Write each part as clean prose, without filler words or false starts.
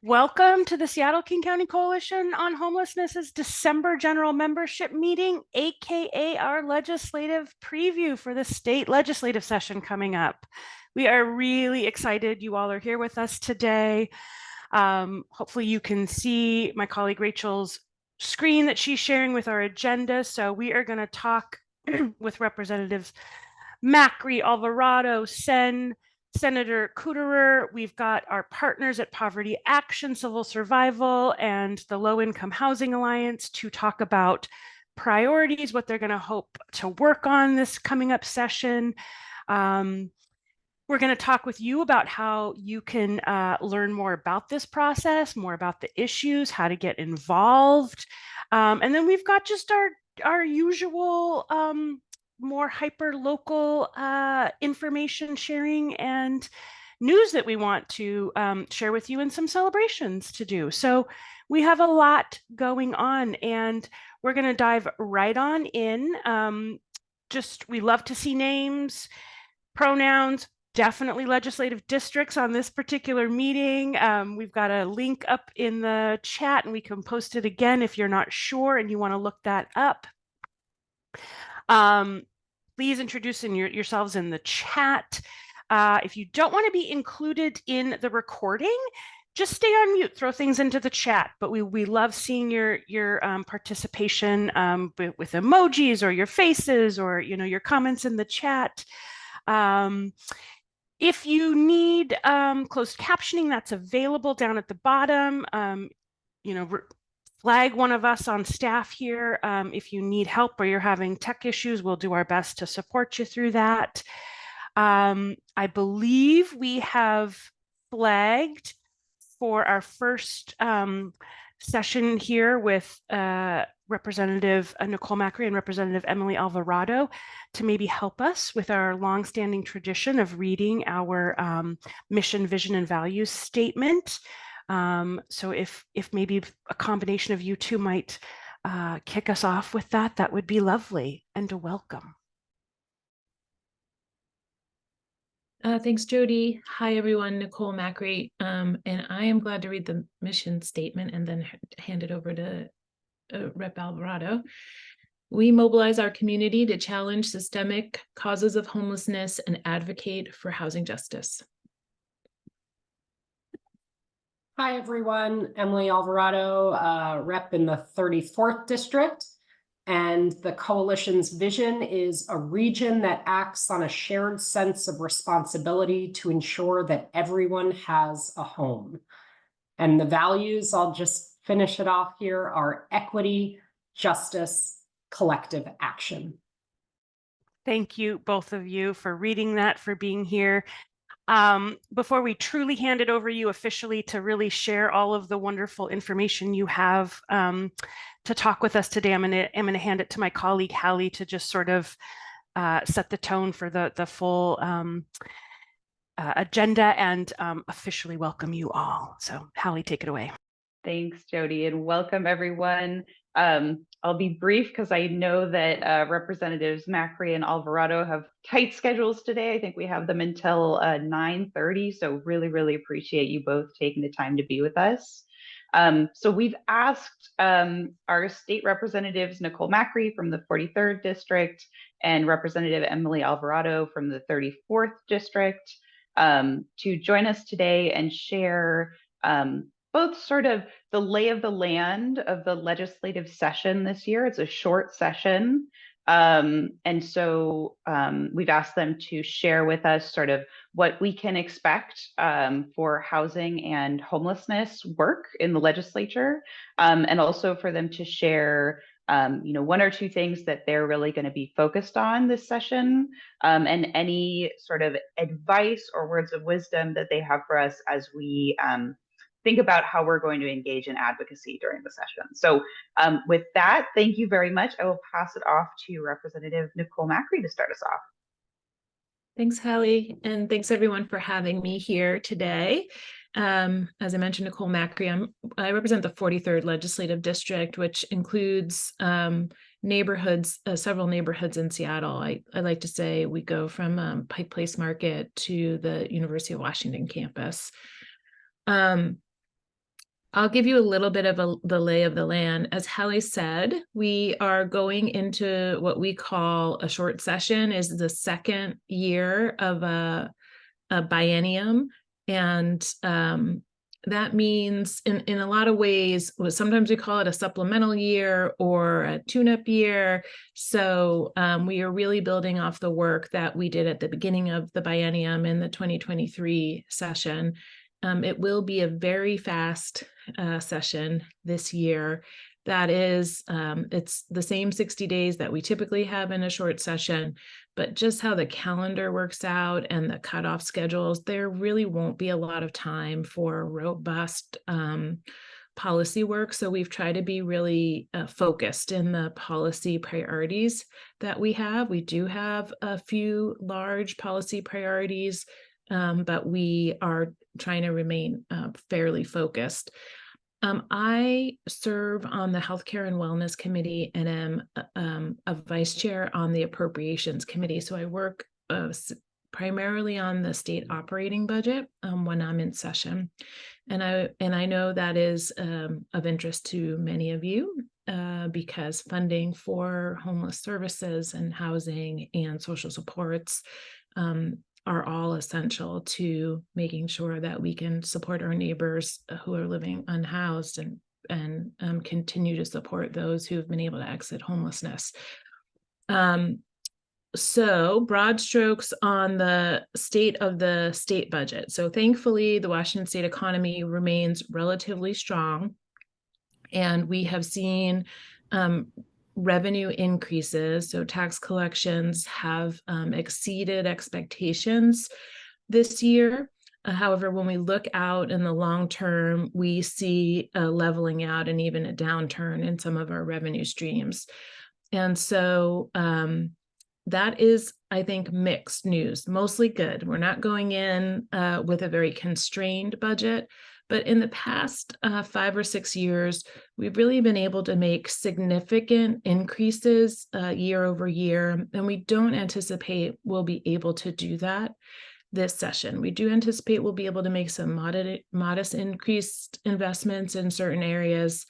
Welcome to the Seattle King County Coalition on Homelessness's December General Membership Meeting, aka our legislative preview for the state legislative session coming up. We are really excited you all are here with us today. Hopefully you can see my colleague Rachel's screen that she's sharing with our agenda. So we are going to talk with Representatives Macri, Alvarado, Senn, Senator Kuderer. We've got our partners at Poverty Action, Civil Survival, and the Low Income Housing Alliance to talk about priorities, what they're going to hope to work on this coming up session. We're going to talk with you about how you can learn more about this process, more about the issues, how to get involved. And then we've got just our usual more hyper local information sharing and news that we want to share with you, and some celebrations to do. So we have a lot going on, and we're going to dive right on in. We love to see names, pronouns, definitely legislative districts on this particular meeting. We've got a link up in the chat, and we can post it again if you're not sure and you want to look that up. Please introduce yourselves in the chat. If you don't want to be included in the recording, just stay on mute, throw things into the chat. But we love seeing your participation with emojis or your faces or your comments in the chat. If you need closed captioning, that's available down at the bottom. Flag one of us on staff here. If you need help or you're having tech issues, we'll do our best to support you through that. I believe we have flagged for our first session here with Representative Nicole Macri and Representative Emily Alvarado to maybe help us with our longstanding tradition of reading our mission, vision, and values statement. So if maybe a combination of you two might kick us off with that, that would be lovely, and a welcome. Thanks, Jody. Hi, everyone. Nicole Macri, and I am glad to read the mission statement and then hand it over to Rep. Alvarado. We mobilize our community to challenge systemic causes of homelessness and advocate for housing justice. Hi, everyone. Emily Alvarado, rep in the 34th District. And the coalition's vision is a region that acts on a shared sense of responsibility to ensure that everyone has a home. And the values, I'll just finish it off here, are equity, justice, collective action. Thank you, both of you, for reading that, for being here. Before we truly hand it over you officially to really share all of the wonderful information you have to talk with us today, I'm gonna hand it to my colleague Hallie to just sort of set the tone for the full agenda and officially welcome you all. So Hallie, take it away. Thanks, Jody, and welcome everyone. I'll be brief because I know that Representatives Macri and Alvarado have tight schedules today. I think we have them until 9:30, so really appreciate you both taking the time to be with us. So we've asked our state representatives, Nicole Macri from the 43rd District and Representative Emily Alvarado from the 34th District to join us today and share both sort of the lay of the land of the legislative session this year. It's a short session. And so we've asked them to share with us sort of what we can expect for housing and homelessness work in the legislature, and also for them to share one or two things that they're really going to be focused on this session, and any sort of advice or words of wisdom that they have for us as we think about how we're going to engage in advocacy during the session. So with that, thank you very much. I will pass it off to Representative Nicole Macri to start us off. Thanks, Hallie, and thanks everyone for having me here today. As I mentioned, Nicole Macri, I represent the 43rd Legislative District, which includes neighborhoods, several neighborhoods in Seattle. I like to say we go from Pike Place Market to the University of Washington campus. I'll give you a little bit of the lay of the land. As Hallie said, we are going into what we call a short session, is the second year of a biennium. And that means in a lot of ways, sometimes we call it a supplemental year or a tune-up year. So we are really building off the work that we did at the beginning of the biennium in the 2023 session. It will be a very fast session this year. That is, it's the same 60 days that we typically have in a short session, but just how the calendar works out and the cutoff schedules, there really won't be a lot of time for robust policy work. So we've tried to be really focused in the policy priorities that we have. We do have a few large policy priorities, but we are trying to remain fairly focused. I serve on the Healthcare and Wellness Committee and am a vice chair on the Appropriations Committee. So I work primarily on the state operating budget when I'm in session. And I know that is of interest to many of you because funding for homeless services and housing and social supports are all essential to making sure that we can support our neighbors who are living unhoused and continue to support those who have been able to exit homelessness. So broad strokes on the state of the state budget. So thankfully, the Washington state economy remains relatively strong, and we have seen revenue increases. So tax collections have exceeded expectations this year. However, when we look out in the long term, we see a leveling out and even a downturn in some of our revenue streams. And so that is, I think, mixed news, mostly good. We're not going in with a very constrained budget. But in the past 5 or 6 years, we've really been able to make significant increases year over year, and we don't anticipate we'll be able to do that this session. We do anticipate we'll be able to make some modest increased investments in certain areas,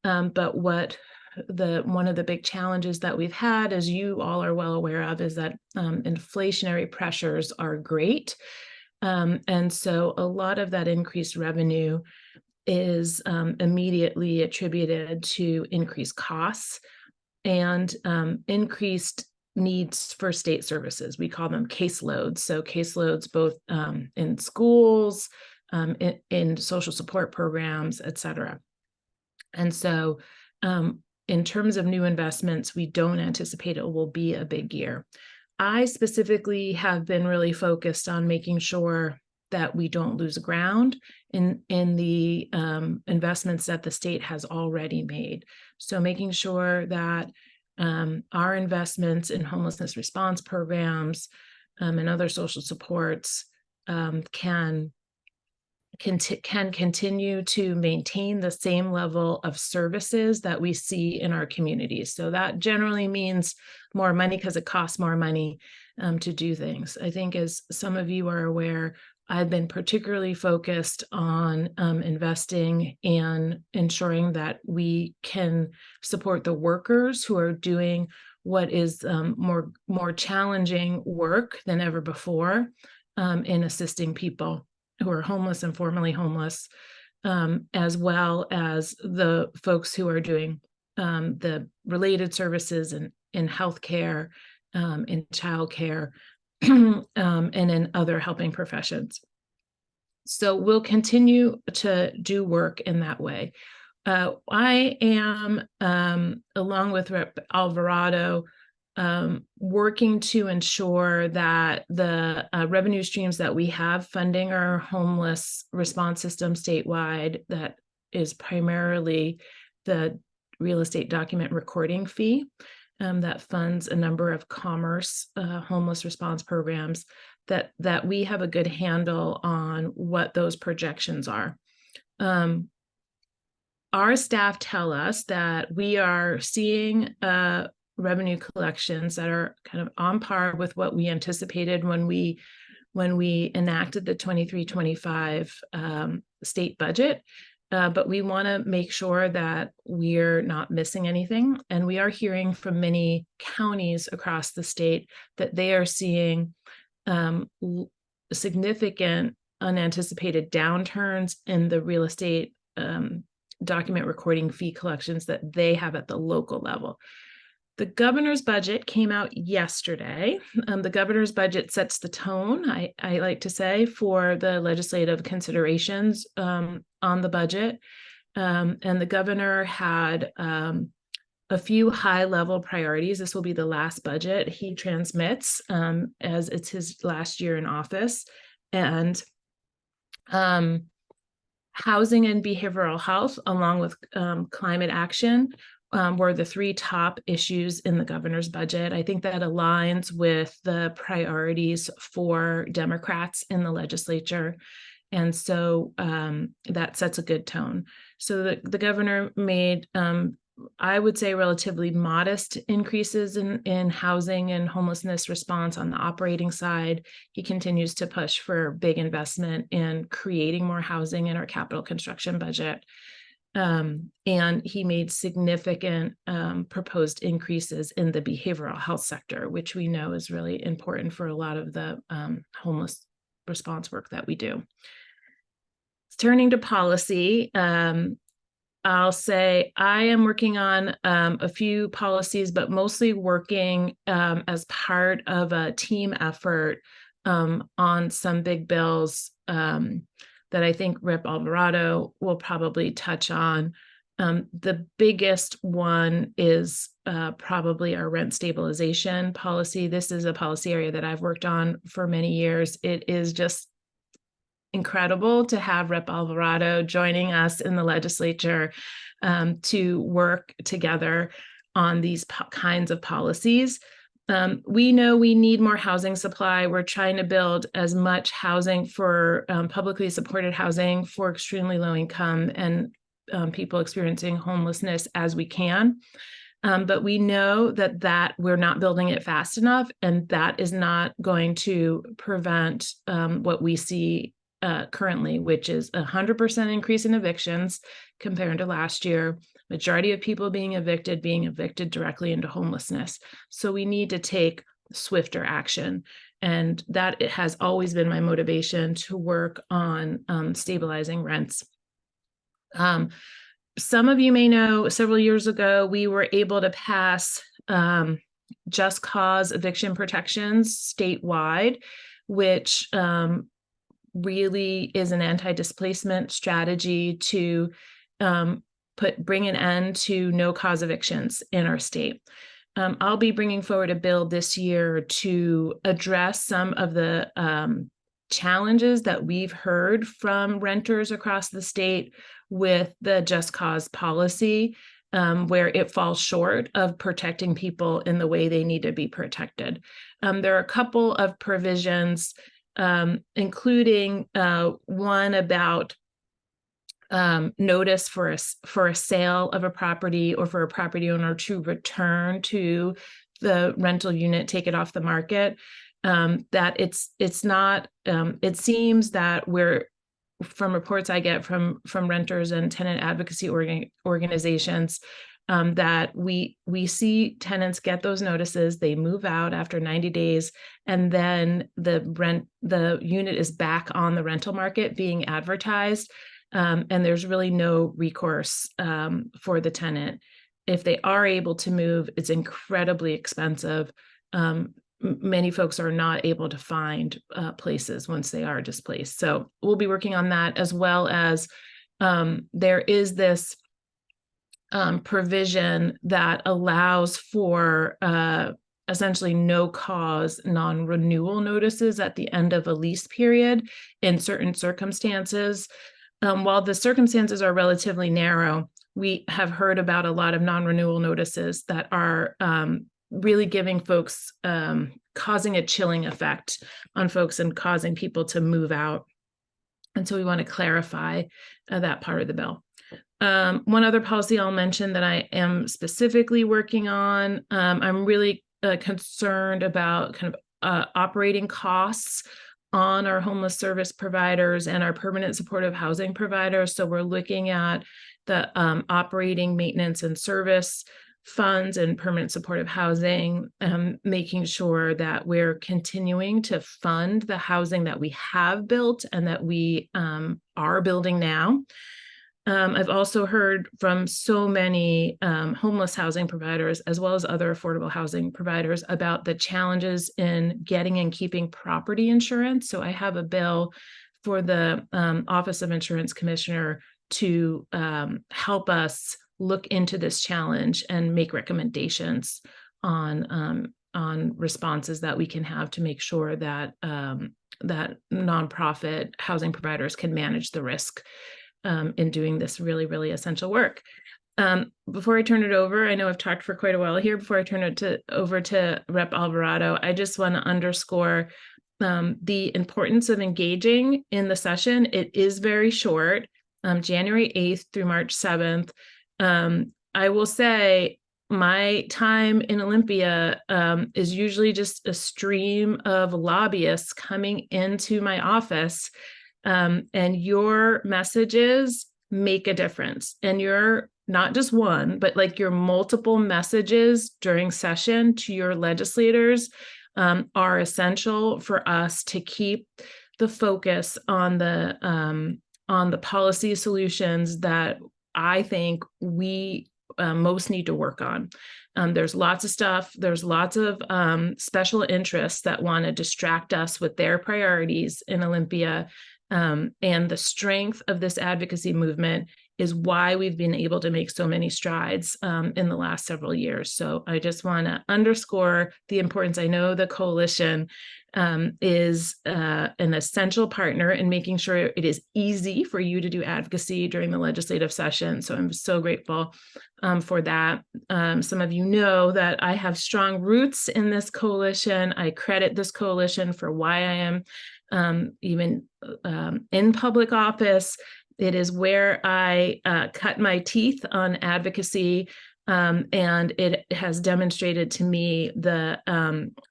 but one of the big challenges that we've had, as you all are well aware of, is that inflationary pressures are great. And so a lot of that increased revenue is immediately attributed to increased costs and increased needs for state services. We call them caseloads. So caseloads both in schools, in social support programs, et cetera. And so in terms of new investments, we don't anticipate it will be a big year. I specifically have been really focused on making sure that we don't lose ground in the investments that the state has already made. So making sure that our investments in homelessness response programs and other social supports can continue to maintain the same level of services that we see in our communities. So that generally means more money because it costs more money to do things. I think, as some of you are aware, I've been particularly focused on investing and ensuring that we can support the workers who are doing what is more challenging work than ever before in assisting people who are homeless and formerly homeless, as well as the folks who are doing the related services in healthcare, in childcare, and in other helping professions. So we'll continue to do work in that way. I am, along with Rep. Alvarado, working to ensure that the revenue streams that we have funding our homeless response system statewide, that is primarily the real estate document recording fee that funds a number of commerce homeless response programs, that we have a good handle on what those projections are. Our staff tell us that we are seeing revenue collections that are kind of on par with what we anticipated when we enacted the 23-25 state budget. but we want to make sure that we're not missing anything. And we are hearing from many counties across the state that they are seeing significant unanticipated downturns in the real estate document recording fee collections that they have at the local level. The governor's budget came out yesterday. The governor's budget sets the tone, I like to say, for the legislative considerations on the budget. And the governor had a few high-level priorities. This will be the last budget he transmits as it's his last year in office. And housing and behavioral health, along with climate action, were the three top issues in the governor's budget. I think that aligns with the priorities for Democrats in the legislature. And so that sets a good tone. So the governor made, I would say, relatively modest increases in housing and homelessness response on the operating side. He continues to push for big investment in creating more housing in our capital construction budget. And he made significant proposed increases in the behavioral health sector, which we know is really important for a lot of the homeless response work that we do. Turning to policy, I'll say I am working on a few policies, but mostly working as part of a team effort on some big bills that I think Rep. Alvarado will probably touch on. The biggest one is probably our rent stabilization policy. This is a policy area that I've worked on for many years. It is just incredible to have Rep. Alvarado joining us in the legislature to work together on these kinds of policies. We know we need more housing supply. We're trying to build as much housing for publicly supported housing for extremely low income and people experiencing homelessness as we can. But we know that we're not building it fast enough, and that is not going to prevent what we see currently, which is 100% increase in evictions compared to last year. Majority of people being evicted directly into homelessness. So we need to take swifter action. And that it has always been my motivation to work on stabilizing rents. Some of you may know several years ago, we were able to pass just cause eviction protections statewide, which really is an anti-displacement strategy to bring an end to no cause evictions in our state. I'll be bringing forward a bill this year to address some of the challenges that we've heard from renters across the state with the just cause policy, where it falls short of protecting people in the way they need to be protected. There are a couple of provisions, including one about notice for a sale of a property, or for a property owner to return to the rental unit, take it off the market. That it's not. It seems that we're, from reports I get from renters and tenant advocacy organizations, that we see tenants get those notices, they move out after 90 days, and then the unit is back on the rental market being advertised. And there's really no recourse for the tenant. If they are able to move, it's incredibly expensive. Many folks are not able to find places once they are displaced. So we'll be working on that, as well as there is this provision that allows for essentially no cause non-renewal notices at the end of a lease period in certain circumstances. While the circumstances are relatively narrow, we have heard about a lot of non-renewal notices that are really giving folks, causing a chilling effect on folks and causing people to move out. And so we want to clarify that part of the bill. One other policy I'll mention that I am specifically working on, I'm really concerned about kind of operating costs on our homeless service providers and our permanent supportive housing providers. So we're looking at the operating, maintenance, and service funds and permanent supportive housing, making sure that we're continuing to fund the housing that we have built and that we are building now. I've also heard from so many homeless housing providers, as well as other affordable housing providers, about the challenges in getting and keeping property insurance. So I have a bill for the Office of Insurance Commissioner to help us look into this challenge and make recommendations on responses that we can have to make sure that that nonprofit housing providers can manage the risk in doing this really, really essential work. Before I turn it over, I know I've talked for quite a while here. Before I turn it over to Rep. Alvarado, I just want to underscore the importance of engaging in the session. It is very short, January 8th through March 7th. I will say my time in Olympia is usually just a stream of lobbyists coming into my office, and your messages make a difference. And you're not just one, but like your multiple messages during session to your legislators are essential for us to keep the focus on the policy solutions that I think we most need to work on. There's lots of stuff. There's lots of special interests that want to distract us with their priorities in Olympia. And the strength of this advocacy movement is why we've been able to make so many strides in the last several years. So I just want to underscore the importance. I know the coalition is an essential partner in making sure it is easy for you to do advocacy during the legislative session. So I'm so grateful for that. Some of you know that I have strong roots in this coalition. I credit this coalition for why I am even in public office. It is where I cut my teeth on advocacy, and it has demonstrated to me the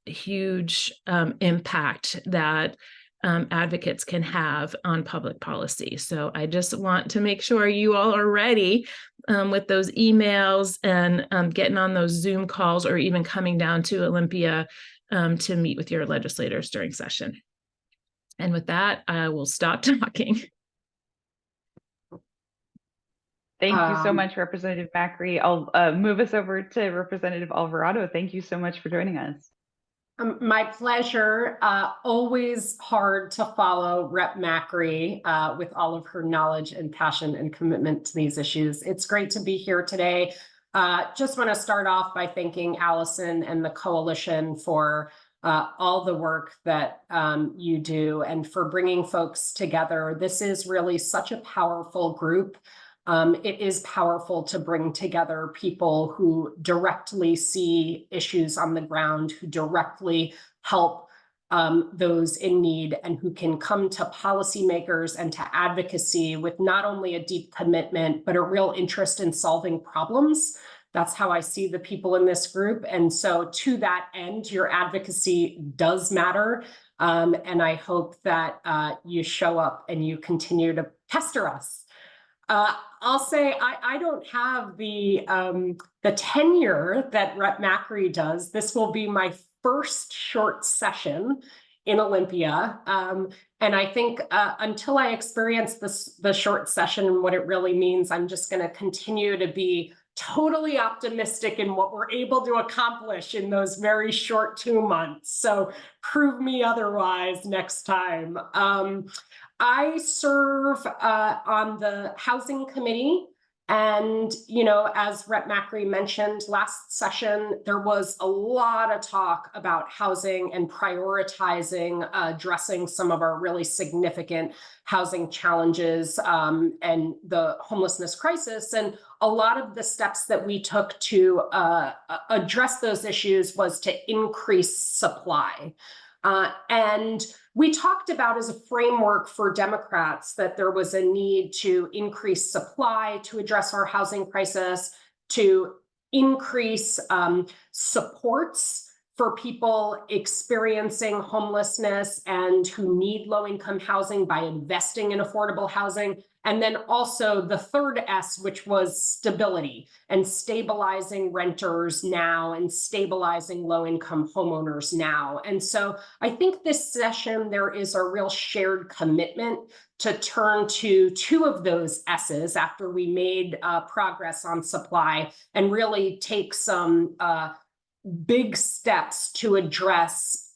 huge impact that advocates can have on public policy. So I just want to make sure you all are ready with those emails and getting on those Zoom calls, or even coming down to Olympia to meet with your legislators during session. And with that, I will stop talking. Thank you so much, Representative Macri. I'll move us over to Representative Alvarado. Thank you so much for joining us. My pleasure. Always hard to follow Rep. Macri with all of her knowledge and passion and commitment to these issues. It's great to be here today. Just want to start off by thanking Allison and the coalition for all the work that you do and for bringing folks together. This is really such a powerful group. It is powerful to bring together people who directly see issues on the ground, who directly help those in need, and who can come to policymakers and to advocacy with not only a deep commitment, but a real interest in solving problems. That's how I see the people in this group. And so to that end, your advocacy does matter. And I hope that you show up and you continue to pester us. I'll say I don't have the tenure that Rep. Macri does. This will be my first short session in Olympia. And I think until I experience the short session and what it really means, I'm just going to continue to be totally optimistic in what we're able to accomplish in those very short 2 months. So prove me otherwise next time. I serve on the Housing Committee. And, you know, as Rep. Macri mentioned last session, there was a lot of talk about housing and prioritizing addressing some of our really significant housing challenges and the homelessness crisis. And a lot of the steps that we took to address those issues was to increase supply. And we talked about as a framework for Democrats that there was a need to increase supply to address our housing crisis, to increase supports for people experiencing homelessness and who need low-income housing by investing in affordable housing. And then also the third S, which was stability and stabilizing renters now and stabilizing low-income homeowners now. And so I think this session, there is a real shared commitment to turn to two of those S's after we made progress on supply and really take some big steps to address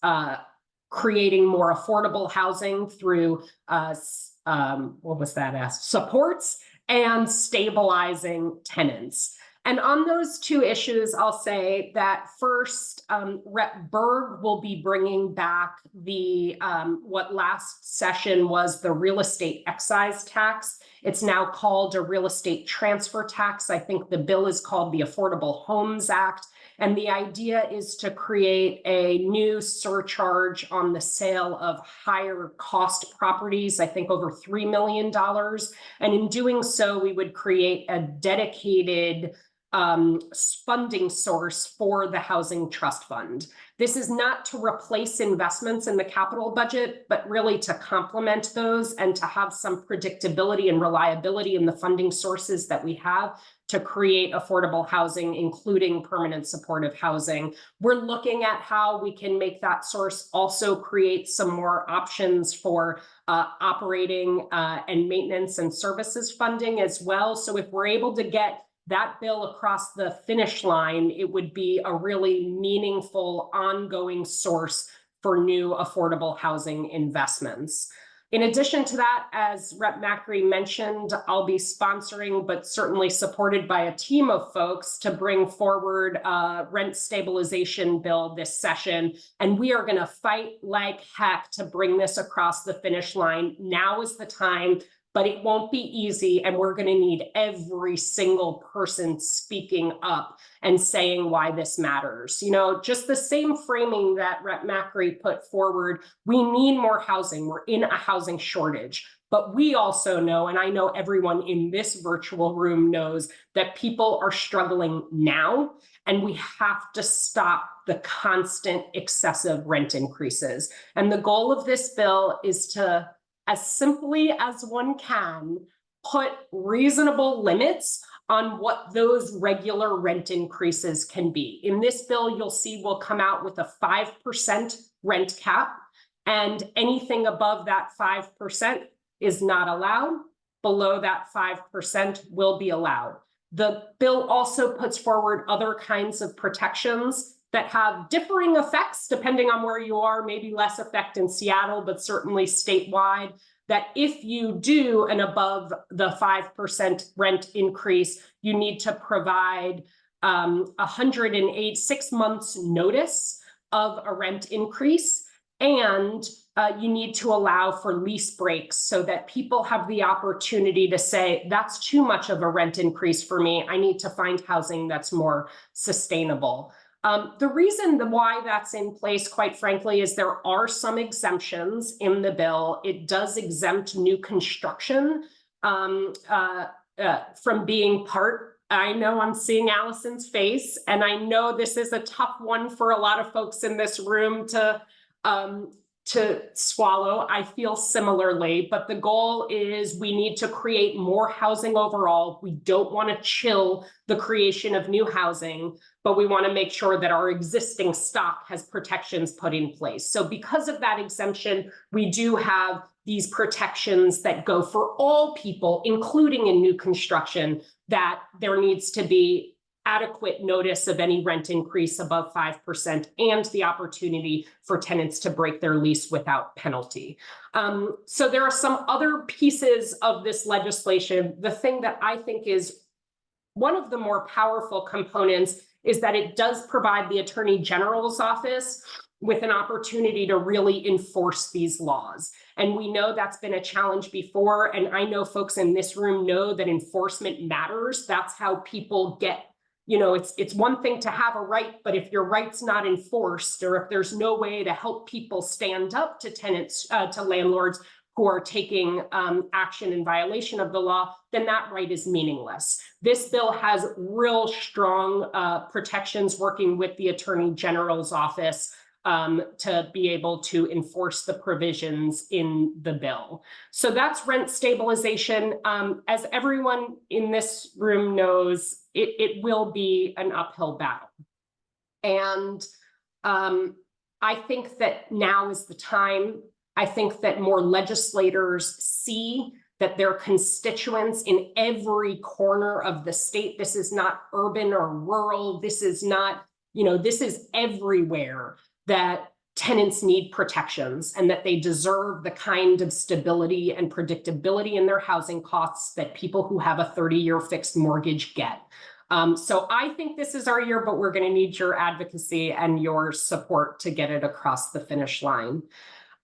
creating more affordable housing through what was that S? Supports and stabilizing tenants. And on those two issues, I'll say that first, Rep. Berg will be bringing back the what last session was the real estate excise tax. It's now called a real estate transfer tax. I think the bill is called the Affordable Homes Act. And the idea is to create a new surcharge on the sale of higher cost properties, I think over $3 million. And in doing so, we would create a dedicated funding source for the Housing Trust Fund. This is not to replace investments in the capital budget, but really to complement those and to have some predictability and reliability in the funding sources that we have to create affordable housing, including permanent supportive housing. We're looking at how we can make that source also create some more options for operating and maintenance and services funding as well. So if we're able to get that bill across the finish line, it would be a really meaningful ongoing source for new affordable housing investments. In addition to that, as Rep. Macri mentioned, I'll be sponsoring, but certainly supported by a team of folks to bring forward a rent stabilization bill this session. And we are going to fight like heck to bring this across the finish line. Now is the time. But it won't be easy, and we're going to need every single person speaking up and saying why this matters. You know, just the same framing that Rep. Macri put forward, we need more housing. We're in a housing shortage. But we also know, and I know everyone in this virtual room knows, that people are struggling now, and we have to stop the constant excessive rent increases. And the goal of this bill is to, as simply as one can, put reasonable limits on what those regular rent increases can be. In this bill, you'll see we'll come out with a 5% rent cap, and anything above that 5% is not allowed. Below that 5% will be allowed. The bill also puts forward other kinds of protections that have differing effects depending on where you are, maybe less effect in Seattle, but certainly statewide, that if you do an above the 5% rent increase, you need to provide 106 months notice of a rent increase, and you need to allow for lease breaks so that people have the opportunity to say, that's too much of a rent increase for me. I need to find housing that's more sustainable. The reason why that's in place, quite frankly, is there are some exemptions in the bill. It does exempt new construction from being part. I know I'm seeing Allison's face, and I know this is a tough one for a lot of folks in this room to swallow. I feel similarly, but the goal is we need to create more housing overall. We don't want to chill the creation of new housing, but we want to make sure that our existing stock has protections put in place. So because of that exemption, we do have these protections that go for all people, including in new construction, that there needs to be adequate notice of any rent increase above 5% and the opportunity for tenants to break their lease without penalty. So there are some other pieces of this legislation. The thing that I think is one of the more powerful components is that it does provide the Attorney General's office with an opportunity to really enforce these laws. And we know that's been a challenge before. And I know folks in this room know that enforcement matters. That's how people get, you know, it's one thing to have a right, but if your right's not enforced, or if there's no way to help people stand up to tenants, to landlords who are taking action in violation of the law, then that right is meaningless. This bill has real strong protections working with the Attorney General's office to be able to enforce the provisions in the bill. So that's rent stabilization. As everyone in this room knows, it will be an uphill battle. And I think that now is the time. I think that more legislators see that their constituents in every corner of the state, this is not urban or rural, this is not, this is everywhere, that tenants need protections and that they deserve the kind of stability and predictability in their housing costs that people who have a 30-year fixed mortgage get. So I think this is our year, but we're going to need your advocacy and your support to get it across the finish line.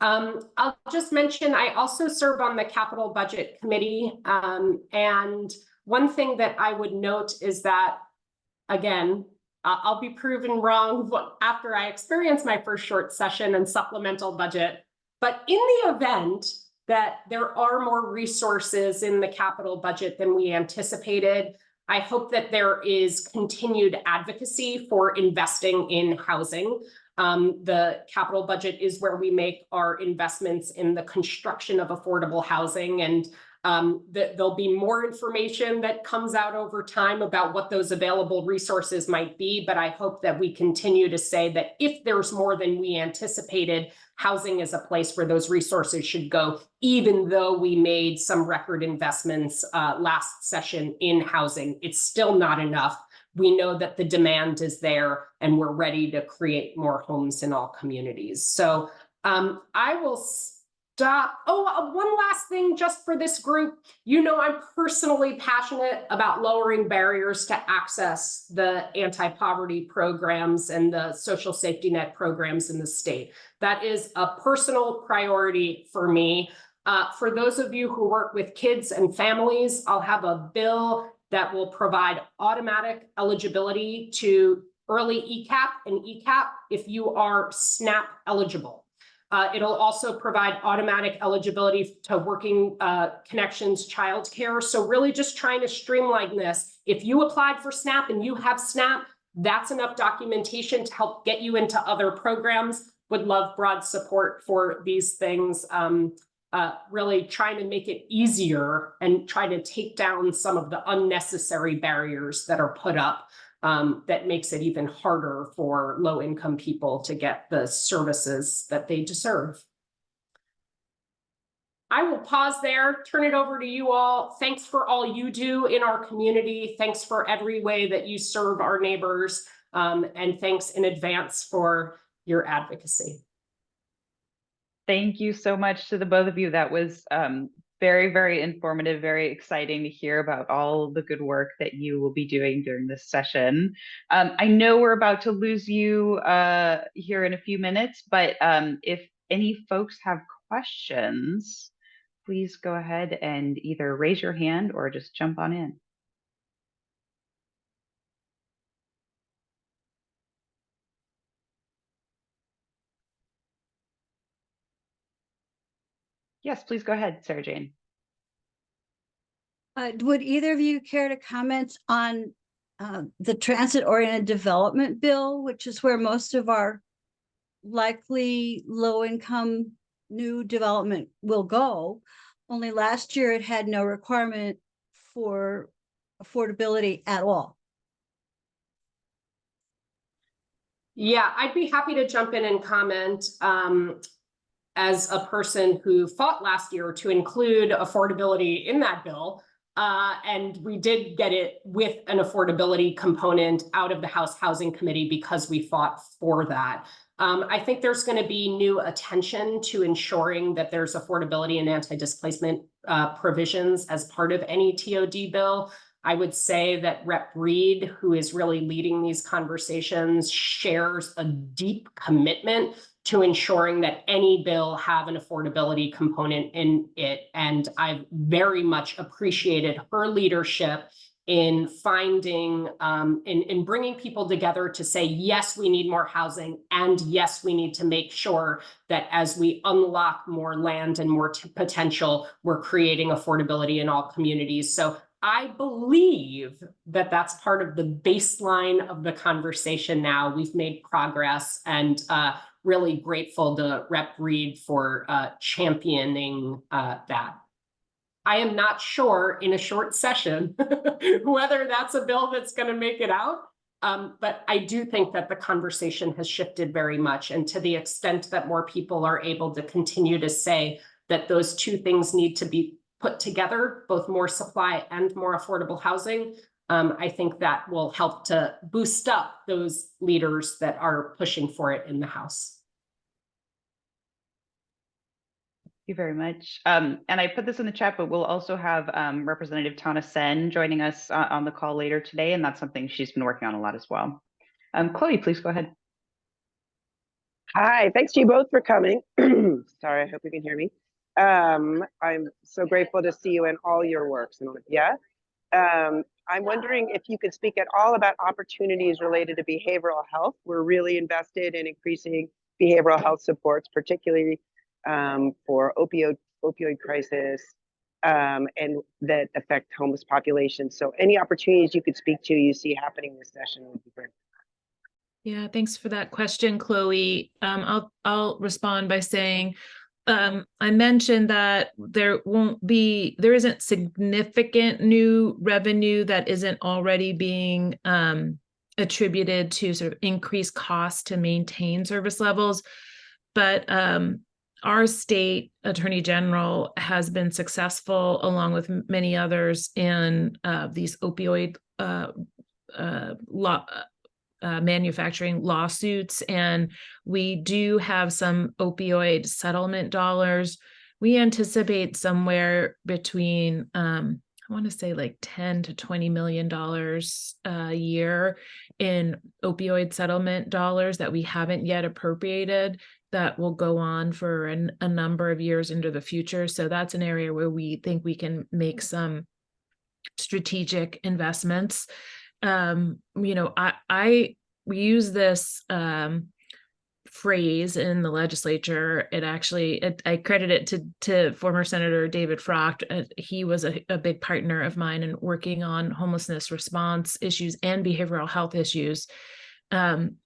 I'll just mention, I also serve on the Capital Budget Committee. And one thing that I would note is that, again, I'll be proven wrong after I experience my first short session and supplemental budget. But in the event that there are more resources in the capital budget than we anticipated, I hope that there is continued advocacy for investing in housing. The capital budget is where we make our investments in the construction of affordable housing, and there'll be more information that comes out over time about what those available resources might be. But I hope that we continue to say that if there's more than we anticipated, housing is a place where those resources should go, even though we made some record investments last session in housing. It's still not enough. We know that the demand is there and we're ready to create more homes in all communities. So I will stop. Oh, one last thing just for this group. I'm personally passionate about lowering barriers to access the anti-poverty programs and the social safety net programs in the state. That is a personal priority for me. For those of you who work with kids and families, I'll have a bill that will provide automatic eligibility to early ECAP and ECAP if you are SNAP eligible. It'll also provide automatic eligibility to Working Connections childcare. So really just trying to streamline this. If you applied for SNAP and you have SNAP, that's enough documentation to help get you into other programs. Would love broad support for these things. Really trying to make it easier and try to take down some of the unnecessary barriers that are put up that makes it even harder for low-income people to get the services that they deserve. I will pause there, turn it over to you all. Thanks for all you do in our community. Thanks for every way that you serve our neighbors. And thanks in advance for your advocacy. Thank you so much to the both of you. That was very, very informative, very exciting to hear about all the good work that you will be doing during this session. I know we're about to lose you here in a few minutes, but if any folks have questions, please go ahead and either raise your hand or just jump on in. Yes, please go ahead, Sarah Jane. Would either of you care to comment on the transit-oriented development bill, which is where most of our likely low-income new development will go? Only last year it had no requirement for affordability at all. Yeah, I'd be happy to jump in and comment. As a person who fought last year to include affordability in that bill, and we did get it with an affordability component out of the House Housing Committee because we fought for that. I think there's going to be new attention to ensuring that there's affordability and anti-displacement provisions as part of any TOD bill. I would say that Rep. Reed, who is really leading these conversations, shares a deep commitment to ensuring that any bill have an affordability component in it. And I've very much appreciated her leadership in finding, in bringing people together to say, yes, we need more housing, and yes, we need to make sure that as we unlock more land and more potential, we're creating affordability in all communities. So I believe that that's part of the baseline of the conversation now. We've made progress, and really grateful to Rep. Reed for championing that. I am not sure in a short session whether that's a bill that's going to make it out. But I do think that the conversation has shifted very much. And to the extent that more people are able to continue to say that those two things need to be put together, both more supply and more affordable housing, I think that will help to boost up those leaders that are pushing for it in the House. Thank you very much. And I put this in the chat, but we'll also have Representative Tana Senn joining us on the call later today, and that's something she's been working on a lot as well. Chloe, please go ahead. Hi, thanks to you both for coming. Sorry, I hope you can hear me. I'm so grateful to see you in all your works. Yeah, I'm wondering if you could speak at all about opportunities related to behavioral health. We're really invested in increasing behavioral health supports, particularly for opioid crisis and that affect homeless populations. So any opportunities you could speak to you see happening this session would be great. Yeah, thanks for that question, Chloe. I'll respond by saying I mentioned that there isn't significant new revenue that isn't already being attributed to sort of increased cost to maintain service levels, but our state attorney general has been successful, along with many others, in these opioid manufacturing lawsuits, and we do have some opioid settlement dollars. We anticipate somewhere between I want to say like $10 to $20 million a year in opioid settlement dollars that we haven't yet appropriated, that will go on for a number of years into the future. So that's an area where we think we can make some strategic investments. We use this phrase in the legislature. I credit it to former Senator David Frocht. He was a big partner of mine in working on homelessness response issues and behavioral health issues. When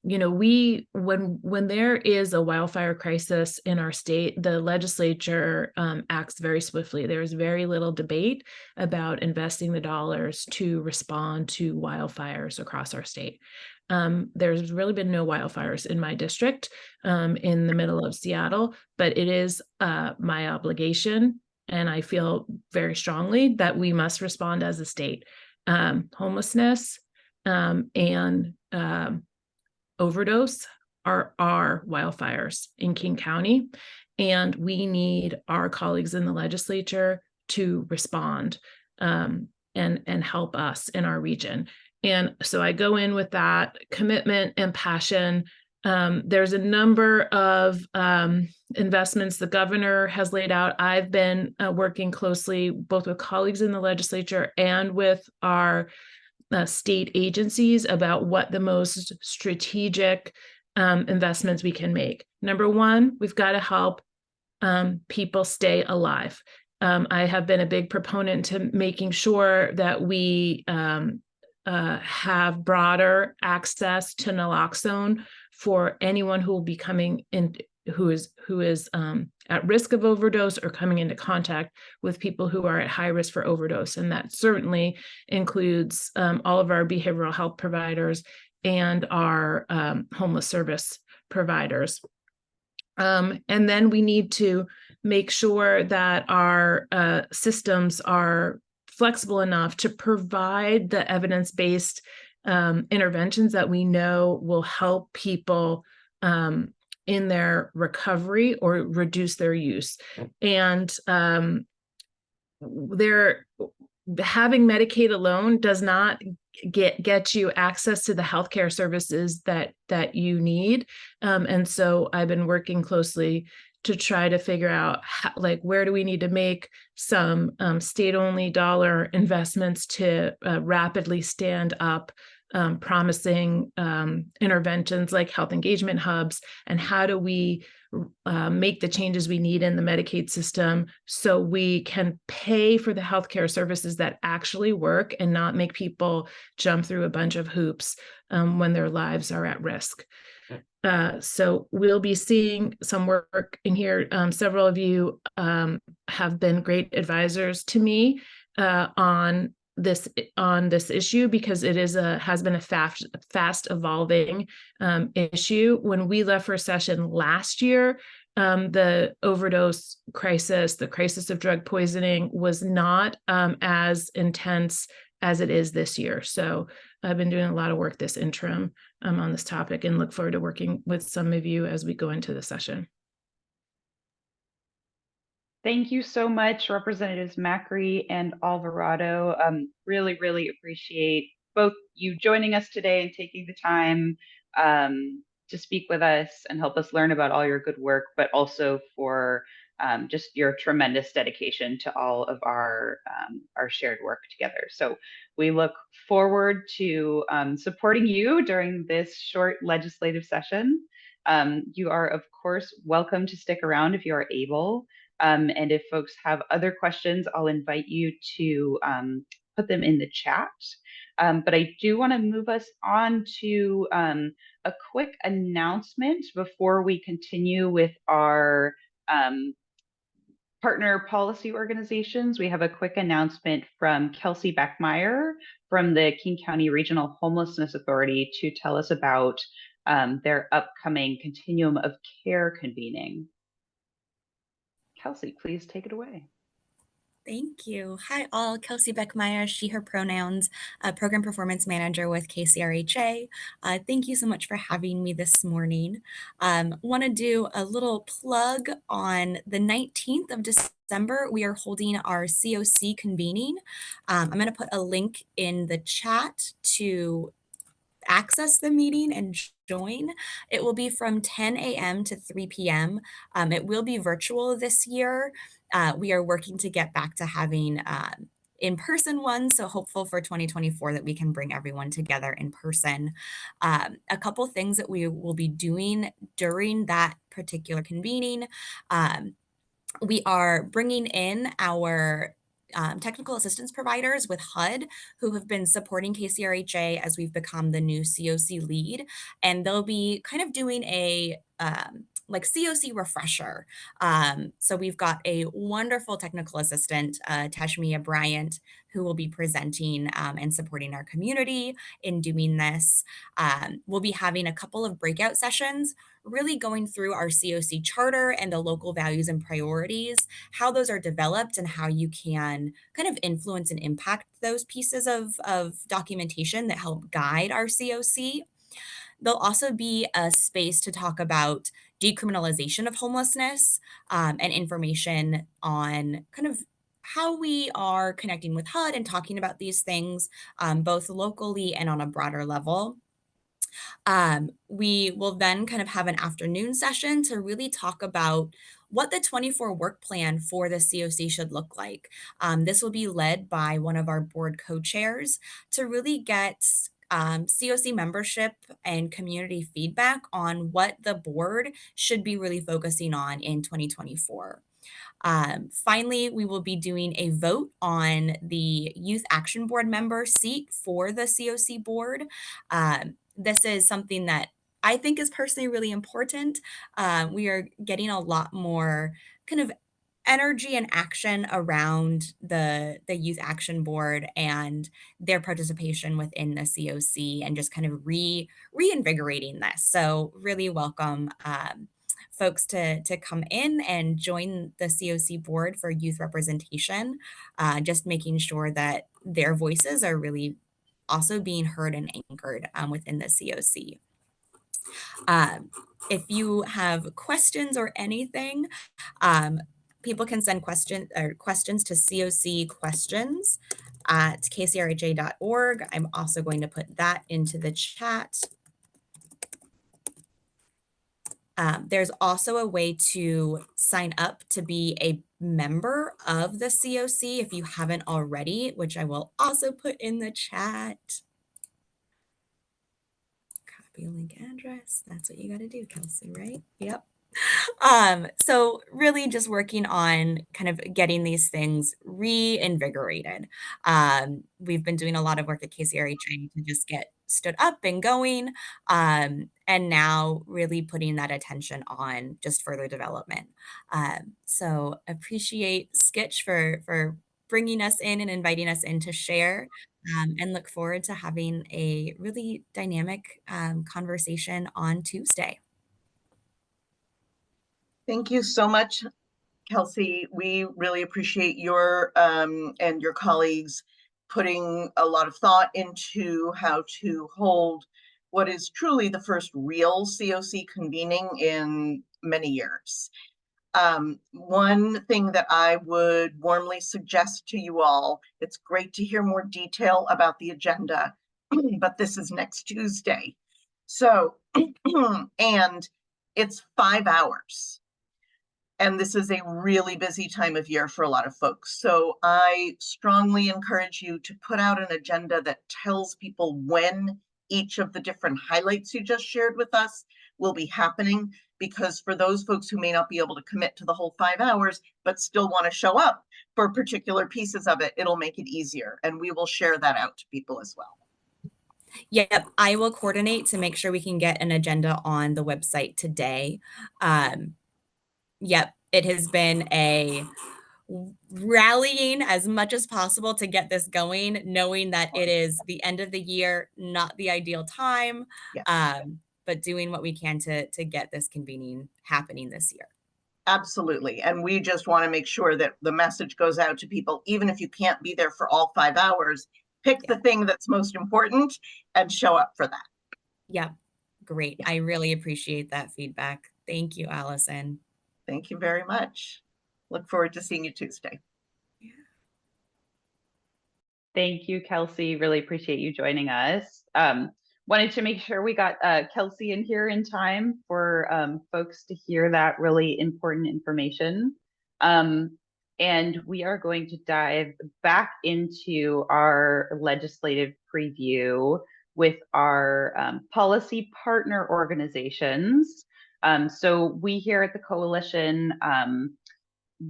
there is a wildfire crisis in our state, the legislature acts very swiftly. There's very little debate about investing the dollars to respond to wildfires across our state. There's really been no wildfires in my district in the middle of Seattle, but it is my obligation, and I feel very strongly that we must respond as a state. Homelessness and overdose are our wildfires in King County, and we need our colleagues in the legislature to respond and help us in our region. And so I go in with that commitment and passion. There's a number of investments the governor has laid out. I've been working closely both with colleagues in the legislature and with our state agencies about what the most strategic investments we can make. Number one, we've got to help people stay alive. I have been a big proponent to making sure that we have broader access to naloxone for anyone who will be coming in, who is at risk of overdose or coming into contact with people who are at high risk for overdose. And that certainly includes all of our behavioral health providers and our homeless service providers. And then we need to make sure that our systems are flexible enough to provide the evidence-based interventions that we know will help people in their recovery or reduce their use. And having Medicaid alone does not get you access to the healthcare services that you need. And so I've been working closely to try to figure out how, like, where do we need to make some state-only dollar investments to rapidly stand up promising interventions like health engagement hubs, and how do we make the changes we need in the Medicaid system so we can pay for the healthcare services that actually work and not make people jump through a bunch of hoops when their lives are at risk. So we'll be seeing some work in here. Several of you have been great advisors to me on this issue, because it has been a fast evolving issue. When we left for session last year, the overdose crisis, the crisis of drug poisoning, was not as intense as it is this year. So I've been doing a lot of work this interim on this topic, and look forward to working with some of you as we go into the session. Thank you so much, Representatives Macri and Alvarado. Really, really appreciate both you joining us today and taking the time to speak with us and help us learn about all your good work, but also for just your tremendous dedication to all of our shared work together. So we look forward to supporting you during this short legislative session. You are, of course, welcome to stick around if you are able. And if folks have other questions, I'll invite you to put them in the chat. But I do want to move us on to a quick announcement before we continue with our partner policy organizations. We have a quick announcement from Kelsey Beckmeyer from the King County Regional Homelessness Authority to tell us about their upcoming Continuum of Care convening. Kelsey, please take it away. Thank you. Hi, all. Kelsey Beckmeyer, she, her pronouns, Program Performance Manager with KCRHA. Thank you so much for having me this morning. Want to do a little plug on the 19th of December. We are holding our COC convening. I'm going to put a link in the chat to access the meeting and join. It will be from 10 a.m. to 3 p.m. It will be virtual this year. We are working to get back to having in-person ones, so hopeful for 2024 that we can bring everyone together in person. A couple things that we will be doing during that particular convening. We are bringing in our technical assistance providers with HUD who have been supporting KCRHA as we've become the new COC lead. And they'll be kind of doing a like COC refresher. So we've got a wonderful technical assistant, Tashmia Bryant, who will be presenting and supporting our community in doing this. We'll be having a couple of breakout sessions, really going through our COC charter and the local values and priorities, how those are developed and how you can kind of influence and impact those pieces of documentation that help guide our COC. There'll also be a space to talk about decriminalization of homelessness and information on kind of how we are connecting with HUD and talking about these things, both locally and on a broader level. We will then kind of have an afternoon session to really talk about what the 24 work plan for the COC should look like. This will be led by one of our board co-chairs to really get COC membership and community feedback on what the board should be really focusing on in 2024. Finally, we will be doing a vote on the Youth Action Board member seat for the COC board. This is something that I think is personally really important. We are getting a lot more kind of energy and action around the Youth Action Board and their participation within the COC and just kind of reinvigorating this. So really welcome folks to come in and join the COC board for youth representation, just making sure that their voices are really also being heard and anchored within the COC. If you have questions or anything, people can send questions to cocquestions@kcrha.org. I'm also going to put that into the chat. There's also a way to sign up to be a member of the COC if you haven't already, which I will also put in the chat. Copy link address. That's what you got to do, Kelsey, right? Yep. So really just working on kind of getting these things reinvigorated. We've been doing a lot of work at KCRA trying to just get stood up and going, and now really putting that attention on just further development. So appreciate Skitch for bringing us in and inviting us in to share, and look forward to having a really dynamic conversation on Tuesday. Thank you so much, Kelsey. We really appreciate your and your colleagues putting a lot of thought into how to hold what is truly the first real COC convening in many years. One thing that I would warmly suggest to you all, it's great to hear more detail about the agenda, but this is next Tuesday. So, and it's 5 hours. And this is a really busy time of year for a lot of folks. So I strongly encourage you to put out an agenda that tells people when each of the different highlights you just shared with us will be happening, because for those folks who may not be able to commit to the whole 5 hours, but still want to show up for particular pieces of it, it'll make it easier. And we will share that out to people as well. Yep, I will coordinate to make sure we can get an agenda on the website today. Yep, it has been a rallying as much as possible to get this going, knowing that it is the end of the year, not the ideal time, but doing what we can to get this convening happening this year. Absolutely. And we just want to make sure that the message goes out to people, even if you can't be there for all 5 hours, pick the thing that's most important and show up for that. Yeah, great. I really appreciate that feedback. Thank you, Allison. Thank you very much. Look forward to seeing you Tuesday. Yeah. Thank you, Kelsey. Really appreciate you joining us. Wanted to make sure we got Kelsey in here in time for folks to hear that really important information. And we are going to dive back into our legislative preview with our policy partner organizations. So we here at the Coalition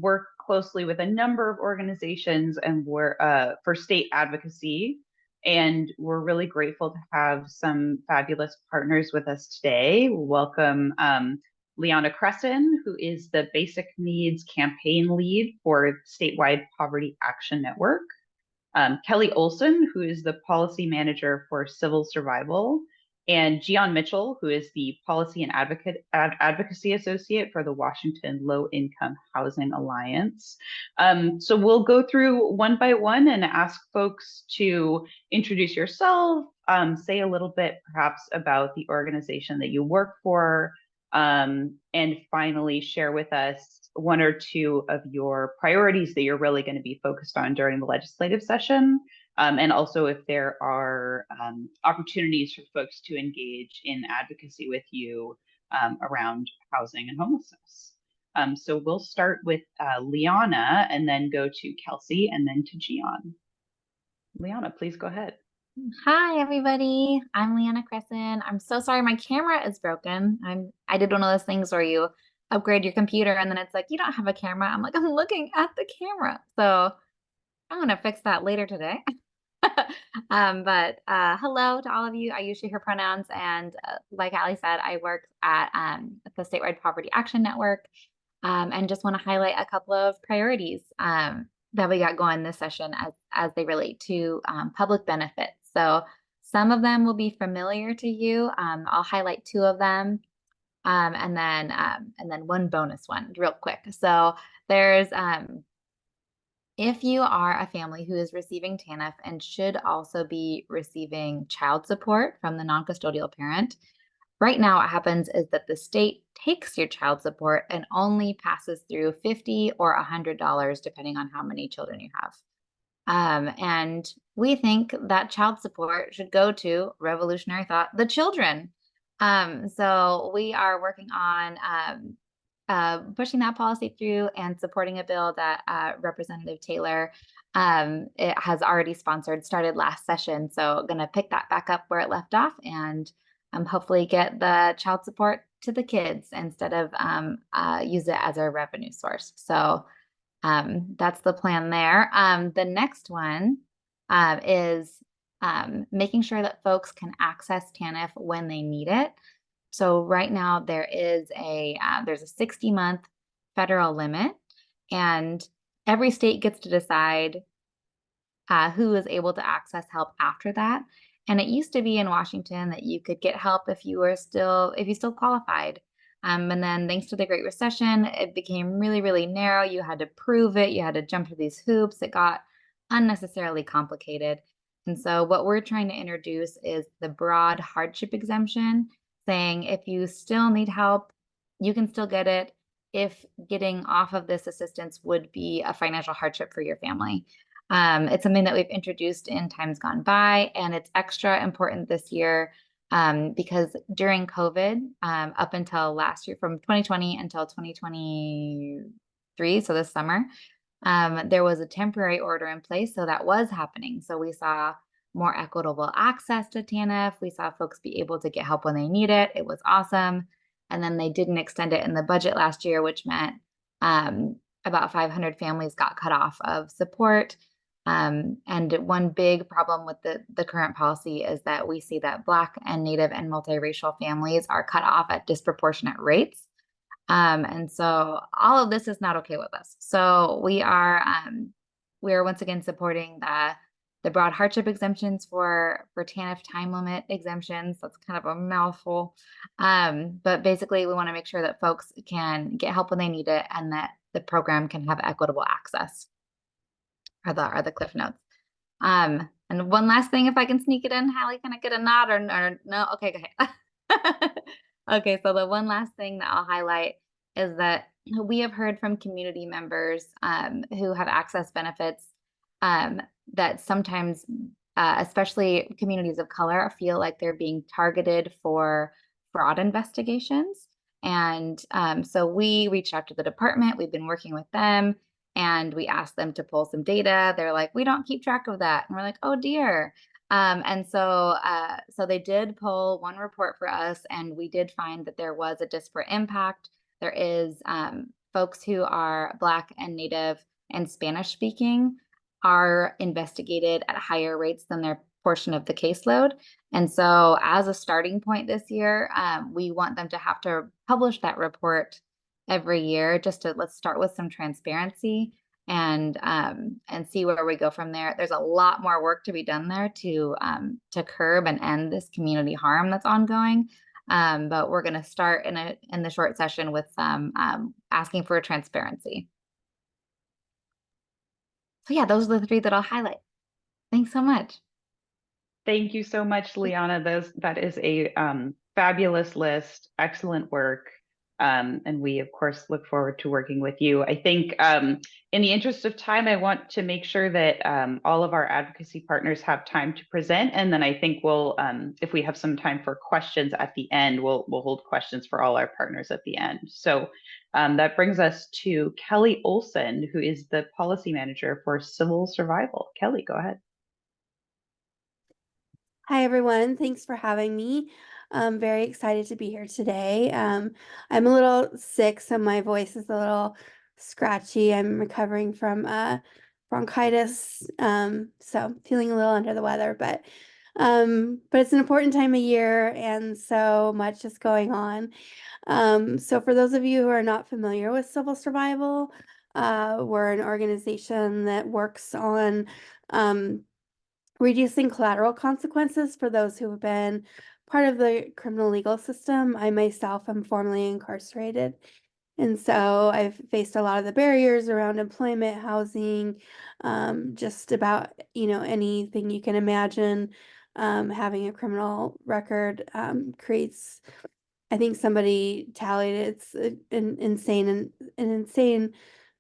work closely with a number of organizations, and we're for state advocacy. And we're really grateful to have some fabulous partners with us today. Welcome Liana Cresson, who is the Basic Needs Campaign Lead for Statewide Poverty Action Network. Kelly Olson, who is the Policy Manager for Civil Survival. And Gian Mitchell, who is the Policy and Advocacy Associate for the Washington Low Income Housing Alliance. So we'll go through one by one and ask folks to introduce yourself, say a little bit perhaps about the organization that you work for, and finally share with us one or two of your priorities that you're really going to be focused on during the legislative session. And also if there are opportunities for folks to engage in advocacy with you around housing and homelessness. So we'll start with Liana and then go to Kelsey and then to Gian. Liana, please go ahead. Hi, everybody. I'm Liana Cresson. I'm so sorry my camera is broken. I did one of those things where you upgrade your computer and then it's like, you don't have a camera. I'm like, I'm looking at the camera. So I'm going to fix that later today. But hello to all of you. I use she, her pronouns. And like Ali said, I work at the Statewide Poverty Action Network, and just want to highlight a couple of priorities that we got going this session as they relate to public benefits. So some of them will be familiar to you. I'll highlight two of them, and then one bonus one real quick. So there's if you are a family who is receiving TANF and should also be receiving child support from the non-custodial parent, right now what happens is that the state takes your child support and only passes through $50 or $100, depending on how many children you have. And we think that child support should go to, revolutionary thought, the children. So we are working on pushing that policy through and supporting a bill that Representative Taylor it has already started last session. So going to pick that back up where it left off and hopefully get the child support to the kids instead of use it as a revenue source. So that's the plan there. The next one is making sure that folks can access TANF when they need it. So right now there is there's a 60-month federal limit, and every state gets to decide who is able to access help after that. And it used to be in Washington that you could get help if you still qualified. And then thanks to the Great Recession, it became really, really narrow. You had to prove it. You had to jump through these hoops. It got unnecessarily complicated. And so what we're trying to introduce is the broad hardship exemption, saying if you still need help, you can still get it if getting off of this assistance would be a financial hardship for your family. It's something that we've introduced in times gone by, and it's extra important this year because during COVID, up until last year, from 2020 until 2023, so this summer, there was a temporary order in place. So that was happening. So we saw more equitable access to TANF. We saw folks be able to get help when they need it. It was awesome. And then they didn't extend it in the budget last year, which meant about 500 families got cut off of support. And one big problem with the current policy is that we see that Black and Native and multiracial families are cut off at disproportionate rates. And so all of this is not okay with us. So we are once again supporting the broad hardship exemptions for TANF time limit exemptions. That's kind of a mouthful. But basically we want to make sure that folks can get help when they need it and that the program can have equitable access. Are the cliff notes. And one last thing, if I can sneak it in, Hallie, can I get a nod or no? Okay, go ahead. Okay, so the one last thing that I'll highlight is that we have heard from community members who have access benefits that sometimes, especially communities of color, feel like they're being targeted for fraud investigations. And so we reached out to the department. We've been working with them. And we asked them to pull some data. They're like, we don't keep track of that. And we're like, oh dear. And so they did pull one report for us, and we did find that there was a disparate impact. There is folks who are Black and Native and Spanish speaking are investigated at higher rates than their portion of the caseload. And so as a starting point this year, we want them to have to publish that report every year, just to let's start with some transparency and see where we go from there. There's a lot more work to be done there to curb and end this community harm that's ongoing. But we're going to start in the short session with some asking for transparency. So yeah, those are the three that I'll highlight. Thanks so much. Thank you so much, Liana. That is a fabulous list. Excellent work. And we, of course, look forward to working with you. I think in the interest of time, I want to make sure that all of our advocacy partners have time to present. And then I think we'll, if we have some time for questions at the end, we'll hold questions for all our partners at the end. So that brings us to Kelly Olson, who is the policy manager for Civil Survival. Kelly, go ahead. Hi, everyone. Thanks for having me. I'm very excited to be here today. I'm a little sick, so my voice is a little scratchy. I'm recovering from bronchitis, so feeling a little under the weather, but it's an important time of year and so much is going on. So for those of you who are not familiar with Civil Survival, we're an organization that works on reducing collateral consequences for those who have been part of the criminal legal system. I myself am formerly incarcerated. And so I've faced a lot of the barriers around employment, housing, just about, anything you can imagine. Having a criminal record creates, I think somebody tallied it's an insane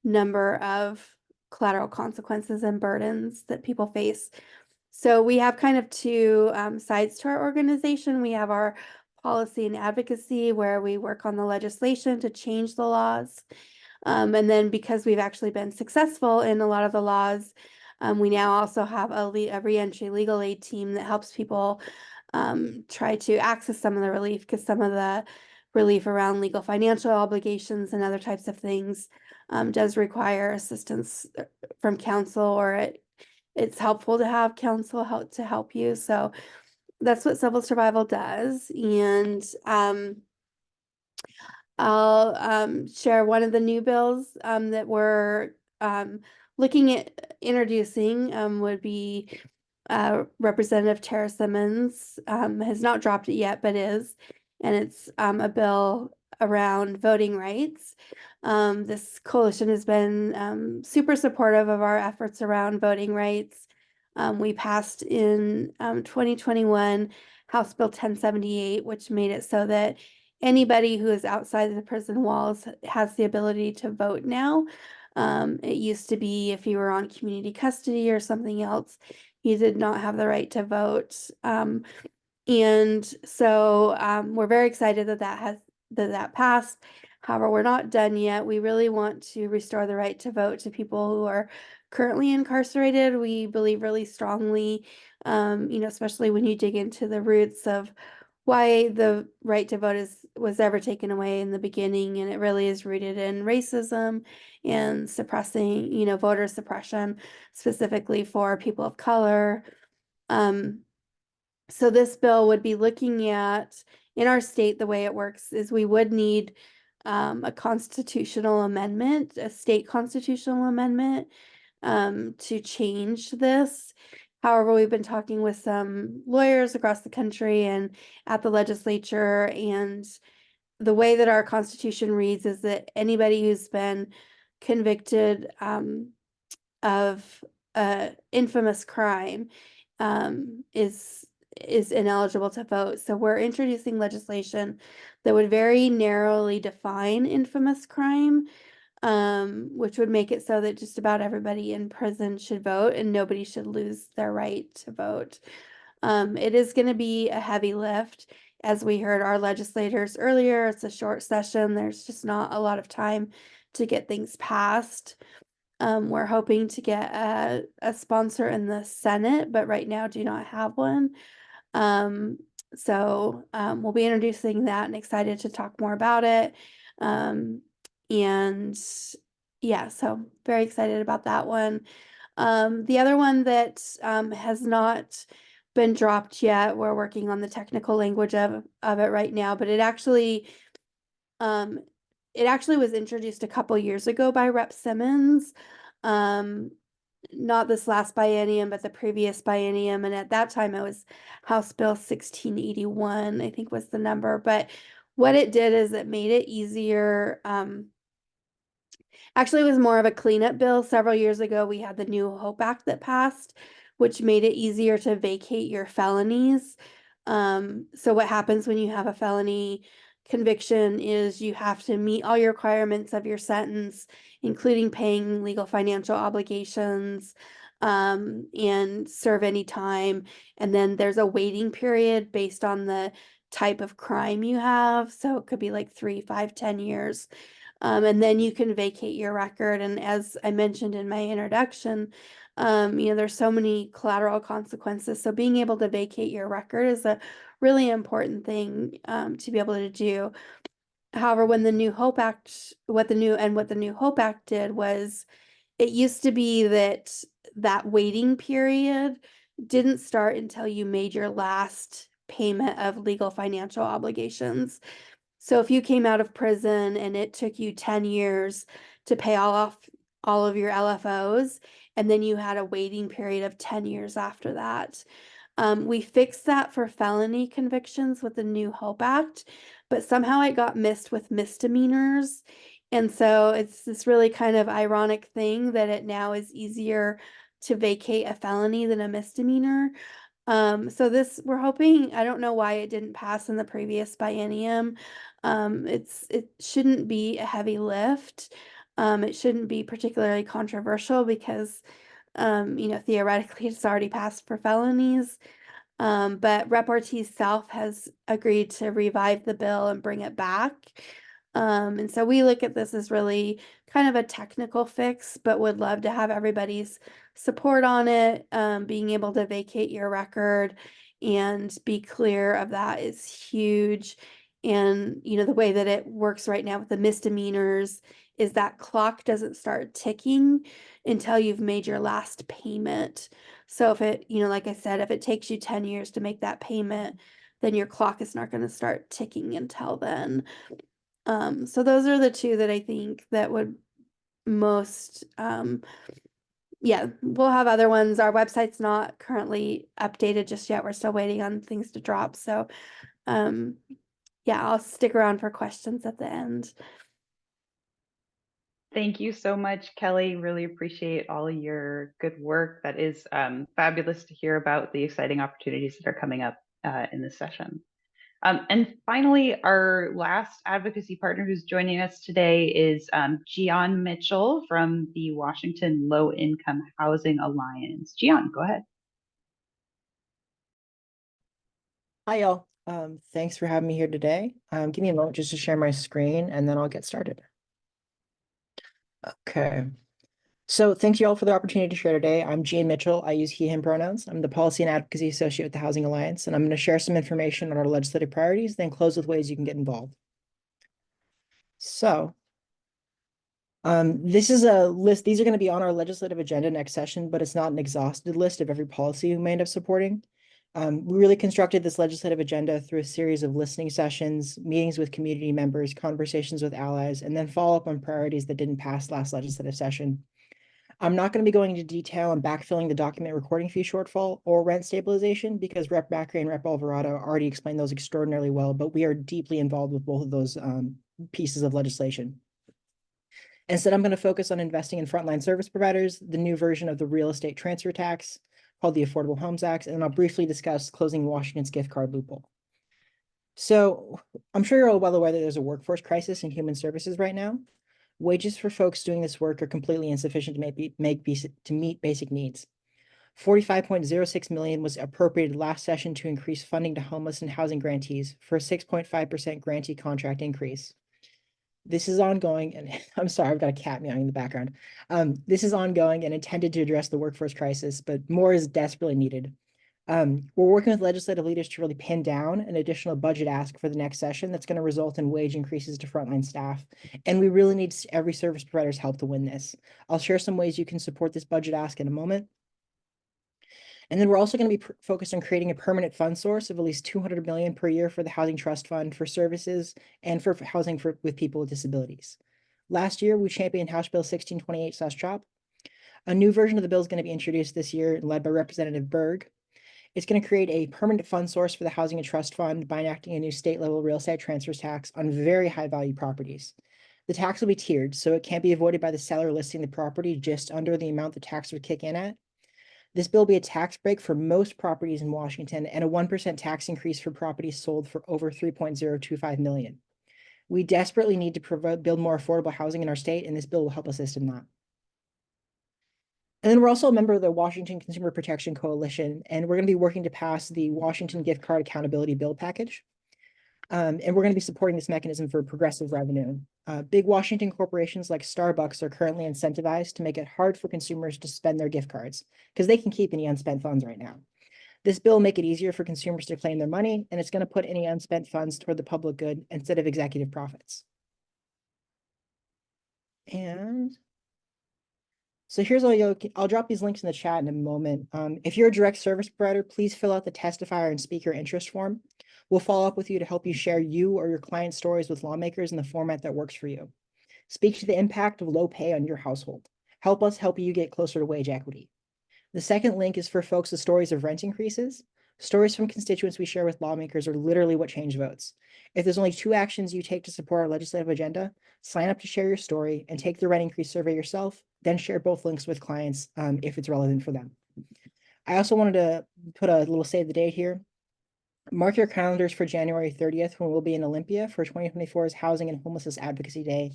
number of collateral consequences and burdens that people face. So we have kind of two sides to our organization. We have our policy and advocacy, where we work on the legislation to change the laws. And then because we've actually been successful in a lot of the laws, we now also have a reentry legal aid team that helps people try to access some of the relief, because some of the relief around legal financial obligations and other types of things does require assistance from counsel, or it's helpful to have counsel to help you. So that's what civil survival does. And I'll share one of the new bills that we're looking at introducing would be Representative Tara Simmons has not dropped it yet, but is, and it's a bill around voting rights. This coalition has been super supportive of our efforts around voting rights. We passed in 2021 House Bill 1078, which made it so that anybody who is outside of the prison walls has the ability to vote now. It used to be if you were on community custody or something else, you did not have the right to vote. And so we're very excited that that passed. However, we're not done yet. We really want to restore the right to vote to people who are currently incarcerated. We believe really strongly, especially when you dig into the roots of why the right to vote was ever taken away in the beginning, and it really is rooted in racism and suppressing, voter suppression, specifically for people of color. So this bill would be looking at, in our state, the way it works is we would need a constitutional amendment, a state constitutional amendment to change this. However, we've been talking with some lawyers across the country and at the legislature, and the way that our Constitution reads is that anybody who's been convicted of infamous crime is ineligible to vote. So we're introducing legislation that would very narrowly define infamous crime, which would make it so that just about everybody in prison should vote and nobody should lose their right to vote. It is going to be a heavy lift. As we heard our legislators earlier, it's a short session. There's just not a lot of time to get things passed. We're hoping to get a sponsor in the Senate, but right now do not have one. So we'll be introducing that and excited to talk more about it. And yeah, so very excited about that one. The other one that has not been dropped yet, we're working on the technical language of it right now, but it actually was introduced a couple years ago by Rep. Simmons. Not this last biennium, but the previous biennium. And at that time, it was House Bill 1681, I think was the number. But what it did is it made it easier. Actually, it was more of a cleanup bill. Several years ago, we had the New Hope Act that passed, which made it easier to vacate your felonies. So what happens when you have a felony conviction is you have to meet all your requirements of your sentence, including paying legal financial obligations, and serve any time. And then there's a waiting period based on the type of crime you have. So it could be like 3, 5, 10 years. And then you can vacate your record. And as I mentioned in my introduction, there's so many collateral consequences. So being able to vacate your record is a really important thing to be able to do. However, when the New Hope Act, what the New Hope Act did was, it used to be that waiting period didn't start until you made your last payment of legal financial obligations. So if you came out of prison and it took you 10 years to pay off all of your LFOs, and then you had a waiting period of 10 years after that. We fixed that for felony convictions with the New Hope Act, but somehow it got missed with misdemeanors. And so it's this really kind of ironic thing that it now is easier to vacate a felony than a misdemeanor. So this, we're hoping, I don't know why it didn't pass in the previous biennium. It shouldn't be a heavy lift. It shouldn't be particularly controversial because, theoretically it's already passed for felonies. But Rep Ortiz Self has agreed to revive the bill and bring it back. And so we look at this as really kind of a technical fix, but would love to have everybody's support on it. Being able to vacate your record and be clear of that is huge. And, you know, the way that it works right now with the misdemeanors is that clock doesn't start ticking until you've made your last payment. So if it, you know, like I said, if it takes you 10 years to make that payment, then your clock is not going to start ticking until then. So those are the two that I think that would most, yeah, we'll have other ones. Our website's not currently updated just yet. We're still waiting on things to drop. So, yeah, I'll stick around for questions at the end. Thank you so much, Kelly. Really appreciate all your good work. That is fabulous to hear about the exciting opportunities that are coming up in this session. And finally, our last advocacy partner who's joining us today is Gian Mitchell from the Washington Low Income Housing Alliance. Gian, go ahead. Hi, y'all. Thanks for having me here today. Give me a moment just to share my screen and then I'll get started. Okay. So thanks you all for the opportunity to share today. I'm Gian Mitchell. I use he, him pronouns. I'm the Policy and Advocacy Associate with the Housing Alliance, and I'm going to share some information on our legislative priorities, then close with ways you can get involved. So this is a list. These are going to be on our legislative agenda next session, but it's not an exhaustive list of every policy we may end up supporting. We really constructed this legislative agenda through a series of listening sessions, meetings with community members, conversations with allies, and then follow up on priorities that didn't pass last legislative session. I'm not going to be going into detail on backfilling the document recording fee shortfall or rent stabilization because Rep Macri and Rep Alvarado already explained those extraordinarily well, but we are deeply involved with both of those pieces of legislation. Instead, I'm going to focus on investing in frontline service providers, the new version of the real estate transfer tax called the Affordable Homes Act, and then I'll briefly discuss closing Washington's gift card loophole. So I'm sure you're all well aware that there's a workforce crisis in human services right now. Wages for folks doing this work are completely insufficient to meet basic needs. $45.06 million was appropriated last session to increase funding to homeless and housing grantees for a 6.5% grantee contract increase. This is ongoing, and I'm sorry, I've got a cat meowing in the background. This is ongoing and intended to address the workforce crisis, but more is desperately needed. We're working with legislative leaders to really pin down an additional budget ask for the next session that's going to result in wage increases to frontline staff. And we really need every service provider's help to win this. I'll share some ways you can support this budget ask in a moment. And then we're also going to be focused on creating a permanent fund source of at least $200 million per year for the Housing Trust Fund for services and for housing with people with disabilities. Last year, we championed House Bill 1628/CHOP. A new version of the bill is going to be introduced this year, led by Representative Berg. It's going to create a permanent fund source for the Housing and Trust Fund by enacting a new state-level real estate transfers tax on very high-value properties. The tax will be tiered, so it can't be avoided by the seller listing the property just under the amount the tax would kick in at. This bill will be a tax break for most properties in Washington and a 1% tax increase for properties sold for over $3.025 million. We desperately need to build more affordable housing in our state, and this bill will help assist in that. And then we're also a member of the Washington Consumer Protection Coalition, and we're going to be working to pass the Washington Gift Card Accountability Bill package. And we're going to be supporting this mechanism for progressive revenue. Big Washington corporations like Starbucks are currently incentivized to make it hard for consumers to spend their gift cards because they can keep any unspent funds right now. This bill will make it easier for consumers to claim their money, and it's going to put any unspent funds toward the public good instead of executive profits. And so here's all I'll drop these links in the chat in a moment. If you're a direct service provider, please fill out the testifier and speaker interest form. We'll follow up with you to help you share you or your client stories with lawmakers in the format that works for you. Speak to the impact of low pay on your household. Help us help you get closer to wage equity. The second link is for folks with stories of rent increases. Stories from constituents we share with lawmakers are literally what change votes. If there's only 2 actions you take to support our legislative agenda, sign up to share your story and take the rent increase survey yourself, then share both links with clients if it's relevant for them. I also wanted to put a little save the date here. Mark your calendars for January 30th when we'll be in Olympia for 2024's Housing and Homelessness Advocacy Day.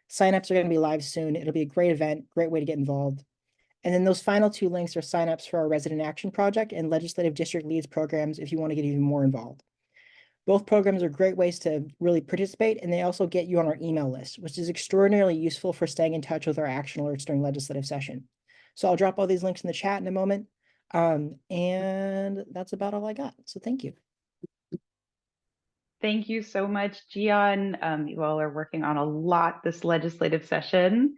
Signups are going to be live soon. It'll be a great event, great way to get involved. And then those final two links are signups for our Resident Action Project and Legislative District Leads programs if you want to get even more involved. Both programs are great ways to really participate, and they also get you on our email list, which is extraordinarily useful for staying in touch with our action alerts during legislative session. So I'll drop all these links in the chat in a moment. And that's about all I got. So thank you. Thank you so much, Gian. You all are working on a lot this legislative session.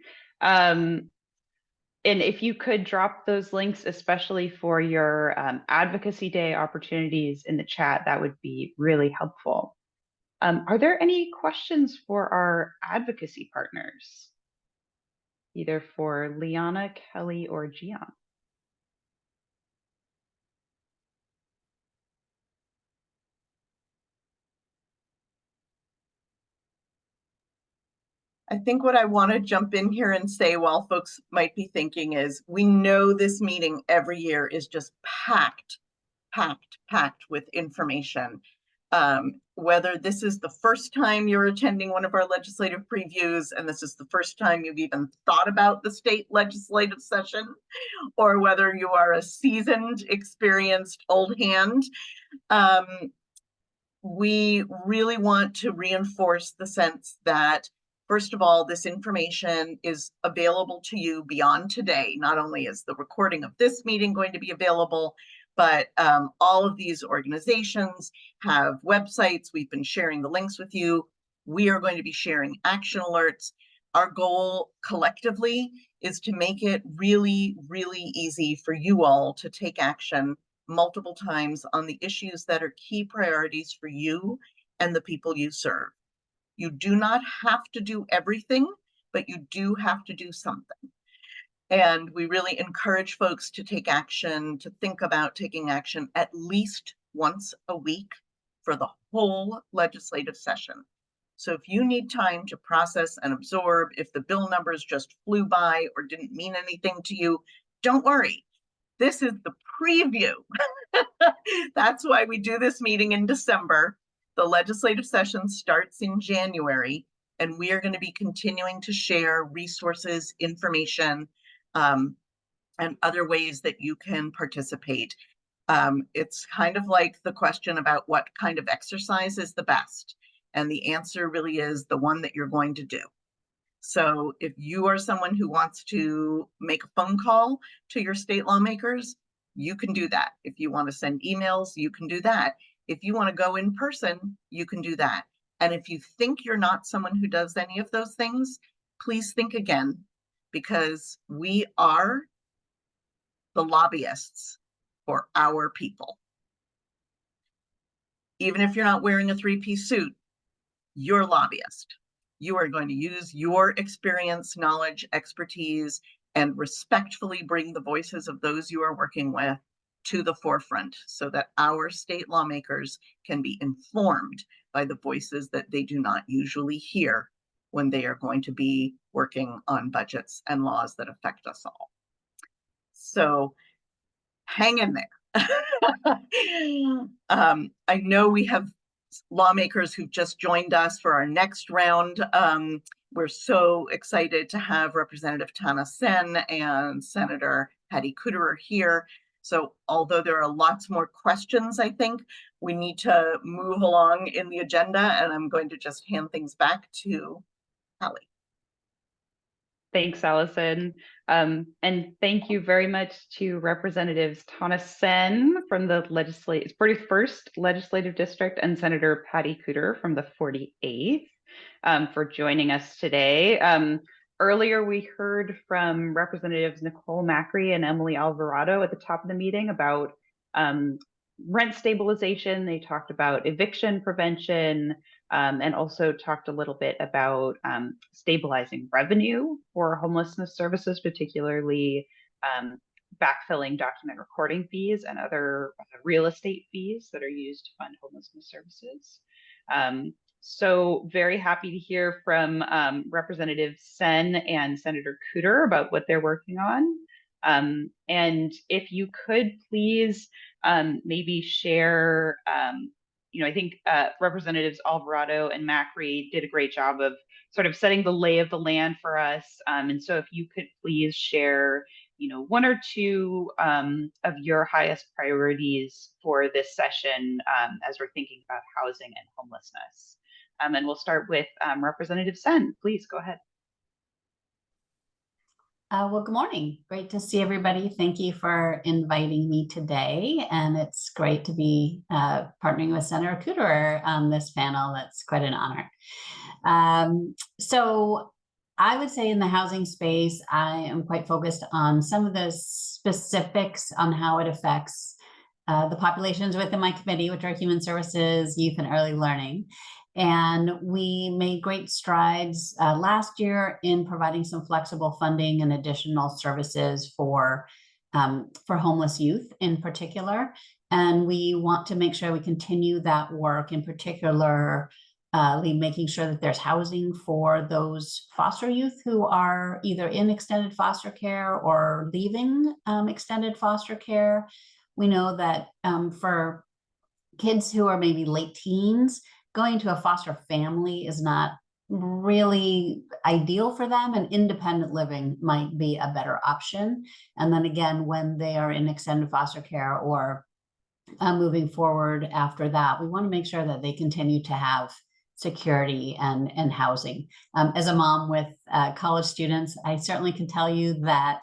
And if you could drop those links, especially for your Advocacy Day opportunities in the chat, that would be really helpful. Are there any questions for our advocacy partners? Either for Liana, Kelly, or Gian? I think what I want to jump in here and say while folks might be thinking is, we know this meeting every year is just packed with information. Whether this is the first time you're attending one of our legislative previews, and this is the first time you've even thought about the state legislative session, or whether you are a seasoned, experienced old hand, we really want to reinforce the sense that, first of all, this information is available to you beyond today. Not only is the recording of this meeting going to be available, but all of these organizations have websites. We've been sharing the links with you. We are going to be sharing action alerts. Our goal collectively is to make it really, really easy for you all to take action multiple times on the issues that are key priorities for you and the people you serve. You do not have to do everything, but you do have to do something. And we really encourage folks to take action, to think about taking action at least once a week for the whole legislative session. So if you need time to process and absorb, if the bill numbers just flew by or didn't mean anything to you, don't worry. This is the preview. That's why we do this meeting in December. The legislative session starts in January, and we are going to be continuing to share resources, information, and other ways that you can participate. It's kind of like the question about what kind of exercise is the best. And the answer really is the one that you're going to do. So if you are someone who wants to make a phone call to your state lawmakers, you can do that. If you want to send emails, you can do that. If you want to go in person, you can do that. And if you think you're not someone who does any of those things, please think again, because we are the lobbyists for our people. Even if you're not wearing a three-piece suit, you're a lobbyist. You are going to use your experience, knowledge, expertise, and respectfully bring the voices of those you are working with to the forefront so that our state lawmakers can be informed by the voices that they do not usually hear when they are going to be working on budgets and laws that affect us all. So hang in there. I know we have lawmakers who've just joined us for our next round. We're so excited to have Representative Tana Senn and Senator Patty Kuderer here. So although there are lots more questions, I think we need to move along in the agenda, and I'm going to just hand things back to Hallie. Thanks, Allison. And thank you very much to Representatives Tana Senn from the 41st Legislative District and Senator Patty Kuderer from the 48th for joining us today. Earlier, we heard from Representatives Nicole Macri and Emily Alvarado at the top of the meeting about rent stabilization. They talked about eviction prevention, and also talked a little bit about stabilizing revenue for homelessness services, particularly backfilling document recording fees and other real estate fees that are used to fund homelessness services. So very happy to hear from Representative Senn and Senator Kuderer about what they're working on. And if you could please maybe share, I think Representatives Alvarado and Macri did a great job of sort of setting the lay of the land for us. And so if you could please share, one or two of your highest priorities for this session as we're thinking about housing and homelessness. And we'll start with Representative Senn. Please go ahead. Well, good morning. Great to see everybody. Thank you for inviting me today. And it's great to be partnering with Senator Kuderer on this panel. That's quite an honor. So I would say in the housing space, I am quite focused on some of the specifics on how it affects the populations within my committee, which are human services, youth, and early learning. And we made great strides last year in providing some flexible funding and additional services for homeless youth in particular. And we want to make sure we continue that work, in particular, making sure that there's housing for those foster youth who are either in extended foster care or leaving extended foster care. We know that for kids who are maybe late teens, going to a foster family is not really ideal for them, and independent living might be a better option. And then again, when they are in extended foster care or moving forward after that, we want to make sure that they continue to have security and housing. As a mom with college students, I certainly can tell you that,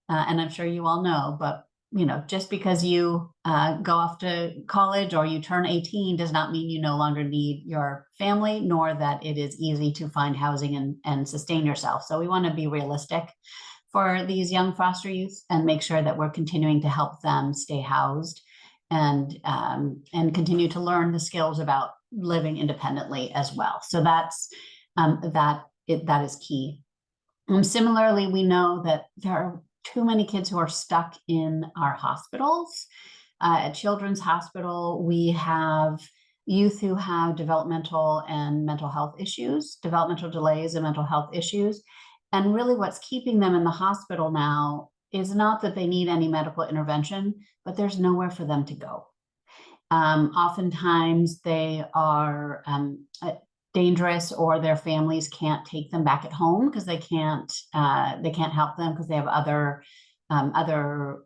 and I'm sure you all know, but just because you go off to college or you turn 18 does not mean you no longer need your family, nor that it is easy to find housing and sustain yourself. So we want to be realistic for these young foster youth and make sure that we're continuing to help them stay housed and continue to learn the skills about living independently as well. So that is key. Similarly, we know that there are too many kids who are stuck in our hospitals. At Children's Hospital, we have youth who have developmental and mental health issues, developmental delays and mental health issues. And really what's keeping them in the hospital now is not that they need any medical intervention, but there's nowhere for them to go. Oftentimes they are dangerous, or their families can't take them back at home because they can't help them because they have other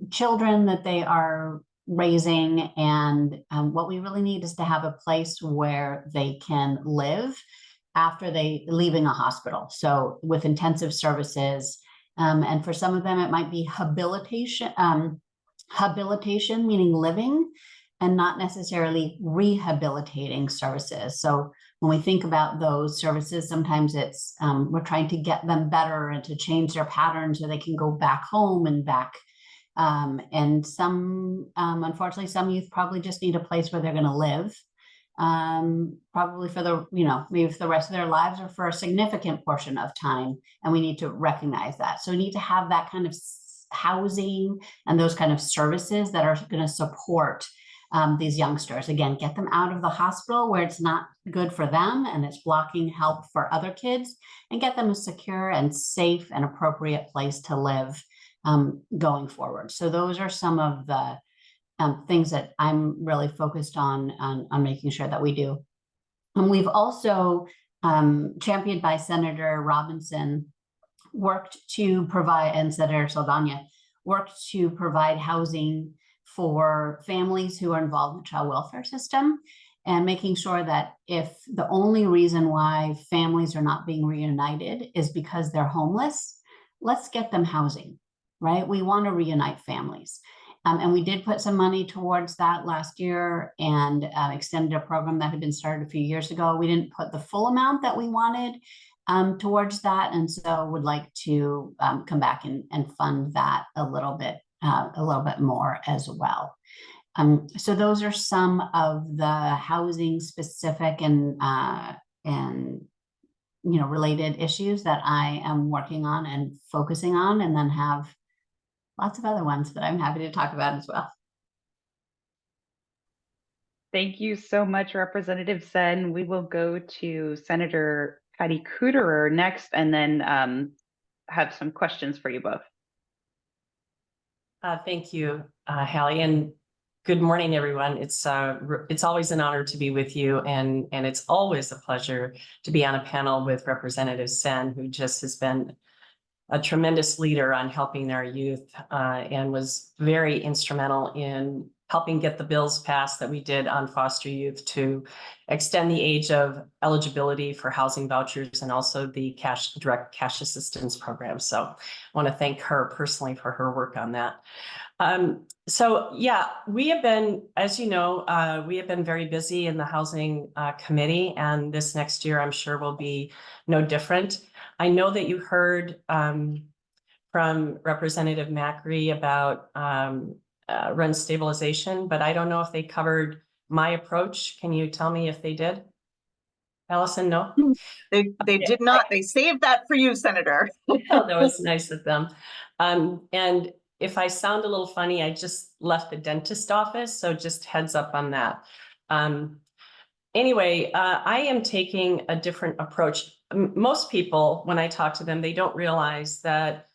children that they are raising. And what we really need is to have a place where they can live after leaving a hospital. So with intensive services, and for some of them, it might be habilitation, meaning living, and not necessarily rehabilitating services. So when we think about those services, sometimes it's we're trying to get them better and to change their patterns so they can go back home and back. And unfortunately, some youth probably just need a place where they're going to live, probably for maybe for the rest of their lives or for a significant portion of time. And we need to recognize that. So we need to have that kind of housing and those kind of services that are going to support these youngsters. Again, get them out of the hospital where it's not good for them and it's blocking help for other kids, and get them a secure and safe and appropriate place to live going forward. So those are some of the things that I'm really focused on making sure that we do. And we've also, championed by Senator Robinson, worked to provide, and Senator Saldana, worked to provide housing for families who are involved in the child welfare system, and making sure that if the only reason why families are not being reunited is because they're homeless, let's get them housing, right? We want to reunite families. And we did put some money towards that last year and extended a program that had been started a few years ago. We didn't put the full amount that we wanted towards that. And so would like to come back and fund that a little bit more as well. So those are some of the housing specific and related issues that I am working on and focusing on, and then have lots of other ones that I'm happy to talk about as well. Thank you so much, Representative Senn. We will go to Senator Patty Kuderer next, and then have some questions for you both. Thank you, Hallie, and good morning, everyone. It's always an honor to be with you, and it's always a pleasure to be on a panel with Representative Senn, who just has been a tremendous leader on helping our youth and was very instrumental in helping get the bills passed that we did on foster youth to extend the age of eligibility for housing vouchers and also the direct cash assistance program. So I want to thank her personally for her work on that. So yeah, we have been, as you know, we have been very busy in the housing committee, and this next year I'm sure will be no different. I know that you heard from Representative Macri about rent stabilization, but I don't know if they covered my approach. Can you tell me if they did? Allison, no? They did not. They saved that for you, Senator. Oh, that was nice of them. And if I sound a little funny, I just left the dentist office, so just heads up on that. Anyway, I am taking a different approach. Most people, when I talk to them, they don't realize that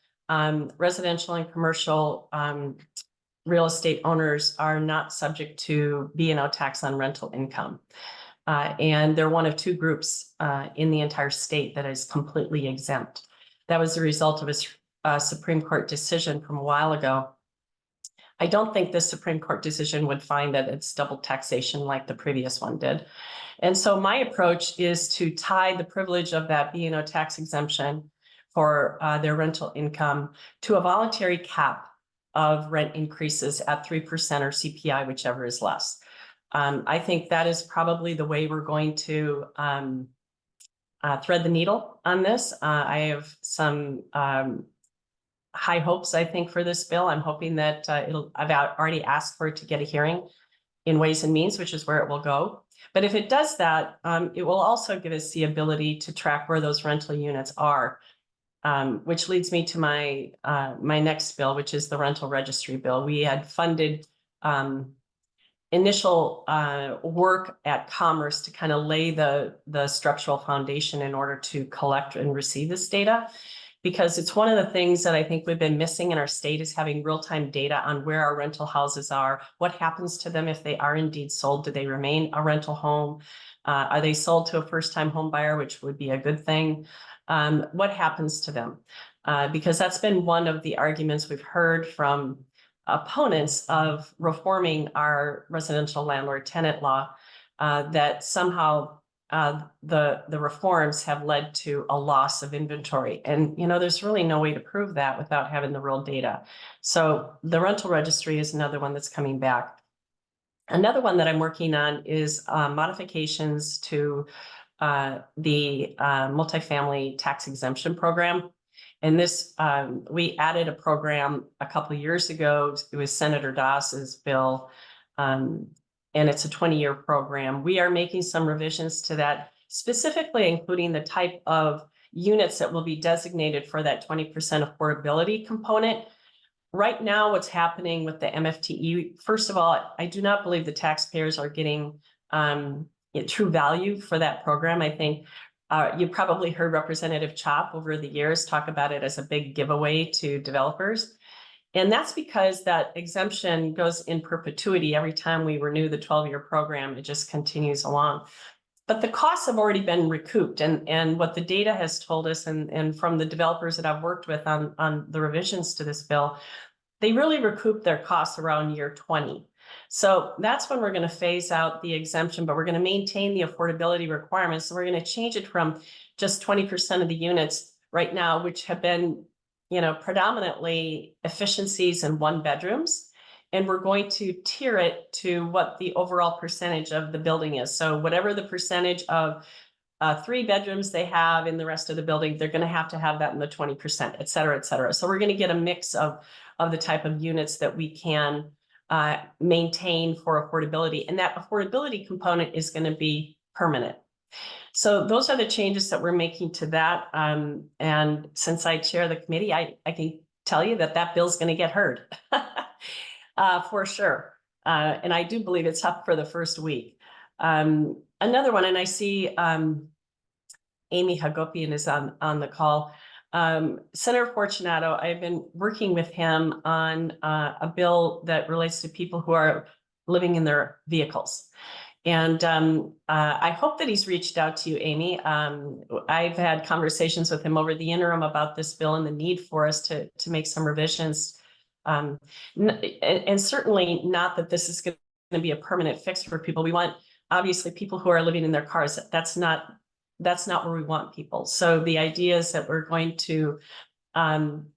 residential and commercial real estate owners are not subject to B&O tax on rental income. And they're one of two groups in the entire state that is completely exempt. That was the result of a Supreme Court decision from a while ago. I don't think this Supreme Court decision would find that it's double taxation like the previous one did. And so my approach is to tie the privilege of that B&O tax exemption for their rental income to a voluntary cap of rent increases at 3% or CPI, whichever is less. I think that is probably the way we're going to thread the needle on this. I have some high hopes, I think, for this bill. I'm hoping that I've already asked for it to get a hearing in Ways and Means, which is where it will go. But if it does that, it will also give us the ability to track where those rental units are. Which leads me to my next bill, which is the rental registry bill. We had funded initial work at Commerce to kind of lay the structural foundation in order to collect and receive this data, because it's one of the things that I think we've been missing in our state is having real-time data on where our rental houses are, what happens to them if they are indeed sold, do they remain a rental home, are they sold to a first-time home buyer, which would be a good thing. What happens to them? Because that's been one of the arguments we've heard from opponents of reforming our residential landlord tenant law, that somehow the reforms have led to a loss of inventory. And, there's really no way to prove that without having the real data. So the rental registry is another one that's coming back. Another one that I'm working on is modifications to the multifamily tax exemption program. And this, we added a program a couple of years ago. It was Senator Doss's bill, and it's a 20-year program. We are making some revisions to that, specifically including the type of units that will be designated for that 20% affordability component. Right now, what's happening with the MFTE, first of all, I do not believe the taxpayers are getting true value for that program. I think you probably heard Representative Chop over the years talk about it as a big giveaway to developers. And that's because that exemption goes in perpetuity. Every time we renew the 12-year program, it just continues along. But the costs have already been recouped. And what the data has told us, and from the developers that I've worked with on the revisions to this bill, they really recoup their costs around year 20. So that's when we're going to phase out the exemption, but we're going to maintain the affordability requirements. So we're going to change it from just 20% of the units right now, which have been, predominantly efficiencies in 1-bedrooms. And we're going to tier it to what the overall percentage of the building is. So whatever the percentage of 3 bedrooms they have in the rest of the building, they're going to have that in the 20%, et cetera, et cetera. So we're going to get a mix of the type of units that we can maintain for affordability. And that affordability component is going to be permanent. So those are the changes that we're making to that. And since I chair the committee, I can tell you that bill's going to get heard for sure. And I do believe it's up for the first week. Another one, and I see Amy Hagopian is on the call. Senator Fortunato, I've been working with him on a bill that relates to people who are living in their vehicles. And I hope that he's reached out to you, Amy. I've had conversations with him over the interim about this bill and the need for us to make some revisions. And certainly not that this is going to be a permanent fix for people. We want, obviously, people who are living in their cars. That's not where we want people. So the idea is that we're going to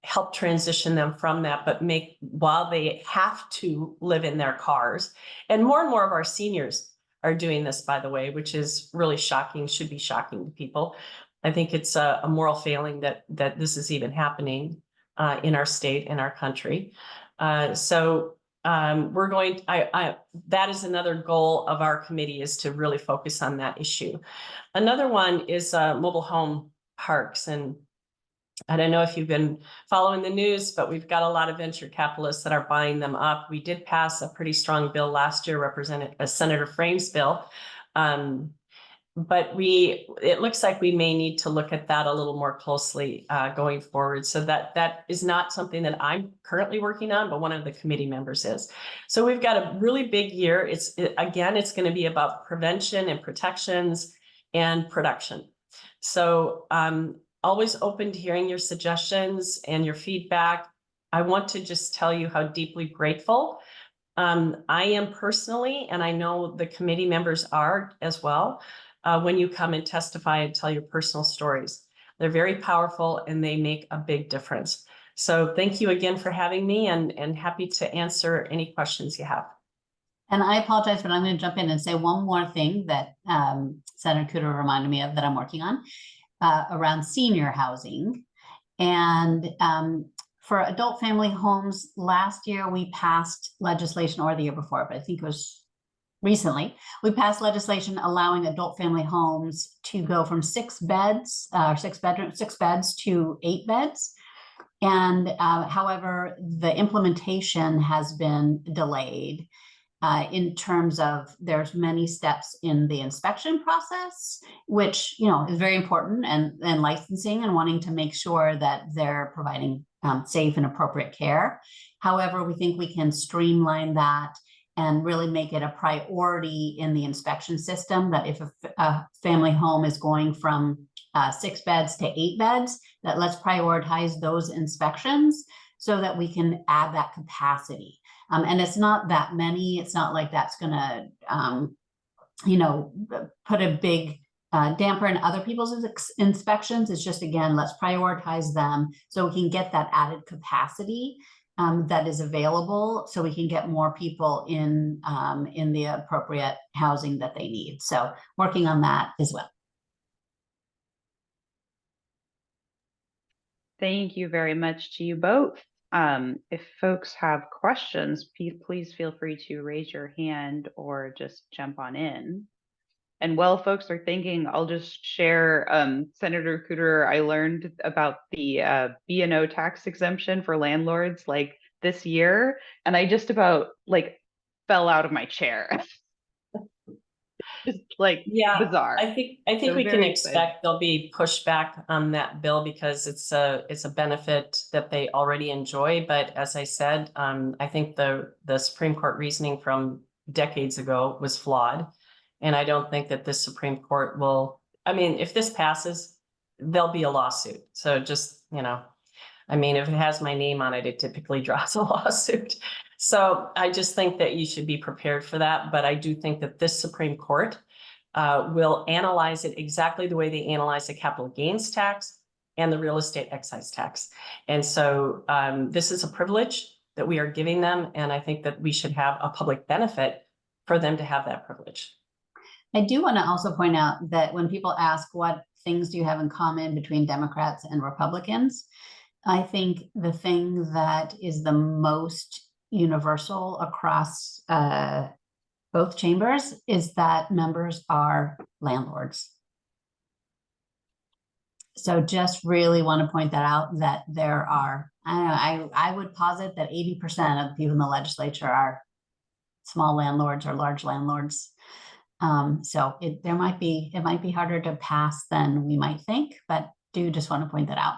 help transition them from that, but while they have to live in their cars. And more of our seniors are doing this, by the way, which is really shocking, should be shocking to people. I think it's a moral failing that this is even happening in our state, in our country. So we're going, that is another goal of our committee, is to really focus on that issue. Another one is mobile home parks. And I don't know if you've been following the news, but we've got a lot of venture capitalists that are buying them up. We did pass a pretty strong bill last year, Senator Frame's bill. But it looks like we may need to look at that a little more closely going forward. So that is not something that I'm currently working on, but one of the committee members is. So we've got a really big year. It's going to be about prevention and protections and production. So always open to hearing your suggestions and your feedback. I want to just tell you how deeply grateful I am personally, and I know the committee members are as well, when you come and testify and tell your personal stories. They're very powerful and they make a big difference. So thank you again for having me, and happy to answer any questions you have. And I apologize, but I'm going to jump in and say one more thing that Senator Kuderer reminded me of that I'm working on. Around senior housing. And for adult family homes, last year we passed legislation, or the year before, but I think it was recently, we passed legislation allowing adult family homes to go from 6 beds to 8 beds. And however, the implementation has been delayed. In terms of there's many steps in the inspection process, which, you know, is very important, and licensing and wanting to make sure that they're providing safe and appropriate care. However, we think we can streamline that and really make it a priority in the inspection system, that if a family home is going from 6 beds to 8 beds, that let's prioritize those inspections so that we can add that capacity. And it's not that many. It's not like that's going to, you know, put a big damper in other people's inspections. It's just, again, let's prioritize them so we can get that added capacity that is available, so we can get more people in the appropriate housing that they need. So working on that as well. Thank you very much to you both. If folks have questions, please feel free to raise your hand or just jump on in. And while folks are thinking, I'll just share, Senator Kuderer, I learned about the B&O tax exemption for landlords like this year, and I just about like fell out of my chair. Just like, yeah, bizarre. I think so we can expect there'll be pushback on that bill because it's a benefit that they already enjoy. But as I said, I think the Supreme Court reasoning from decades ago was flawed. And I don't think that this Supreme Court will, I mean, if this passes, there'll be a lawsuit. So just, you know, I mean, if it has my name on it, it typically draws a lawsuit. So I just think that you should be prepared for that. But I do think that this Supreme Court will analyze it exactly the way they analyze the capital gains tax and the real estate excise tax. And so this is a privilege that we are giving them. And I think that we should have a public benefit for them to have that privilege. I do want to also point out that when people ask what things do you have in common between Democrats and Republicans, I think the thing that is the most universal across both chambers is that members are landlords. So just really want to point that out, that there are, I would posit that 80% of the people in the legislature are small landlords or large landlords. So it might be harder to pass than we might think, but do just want to point that out.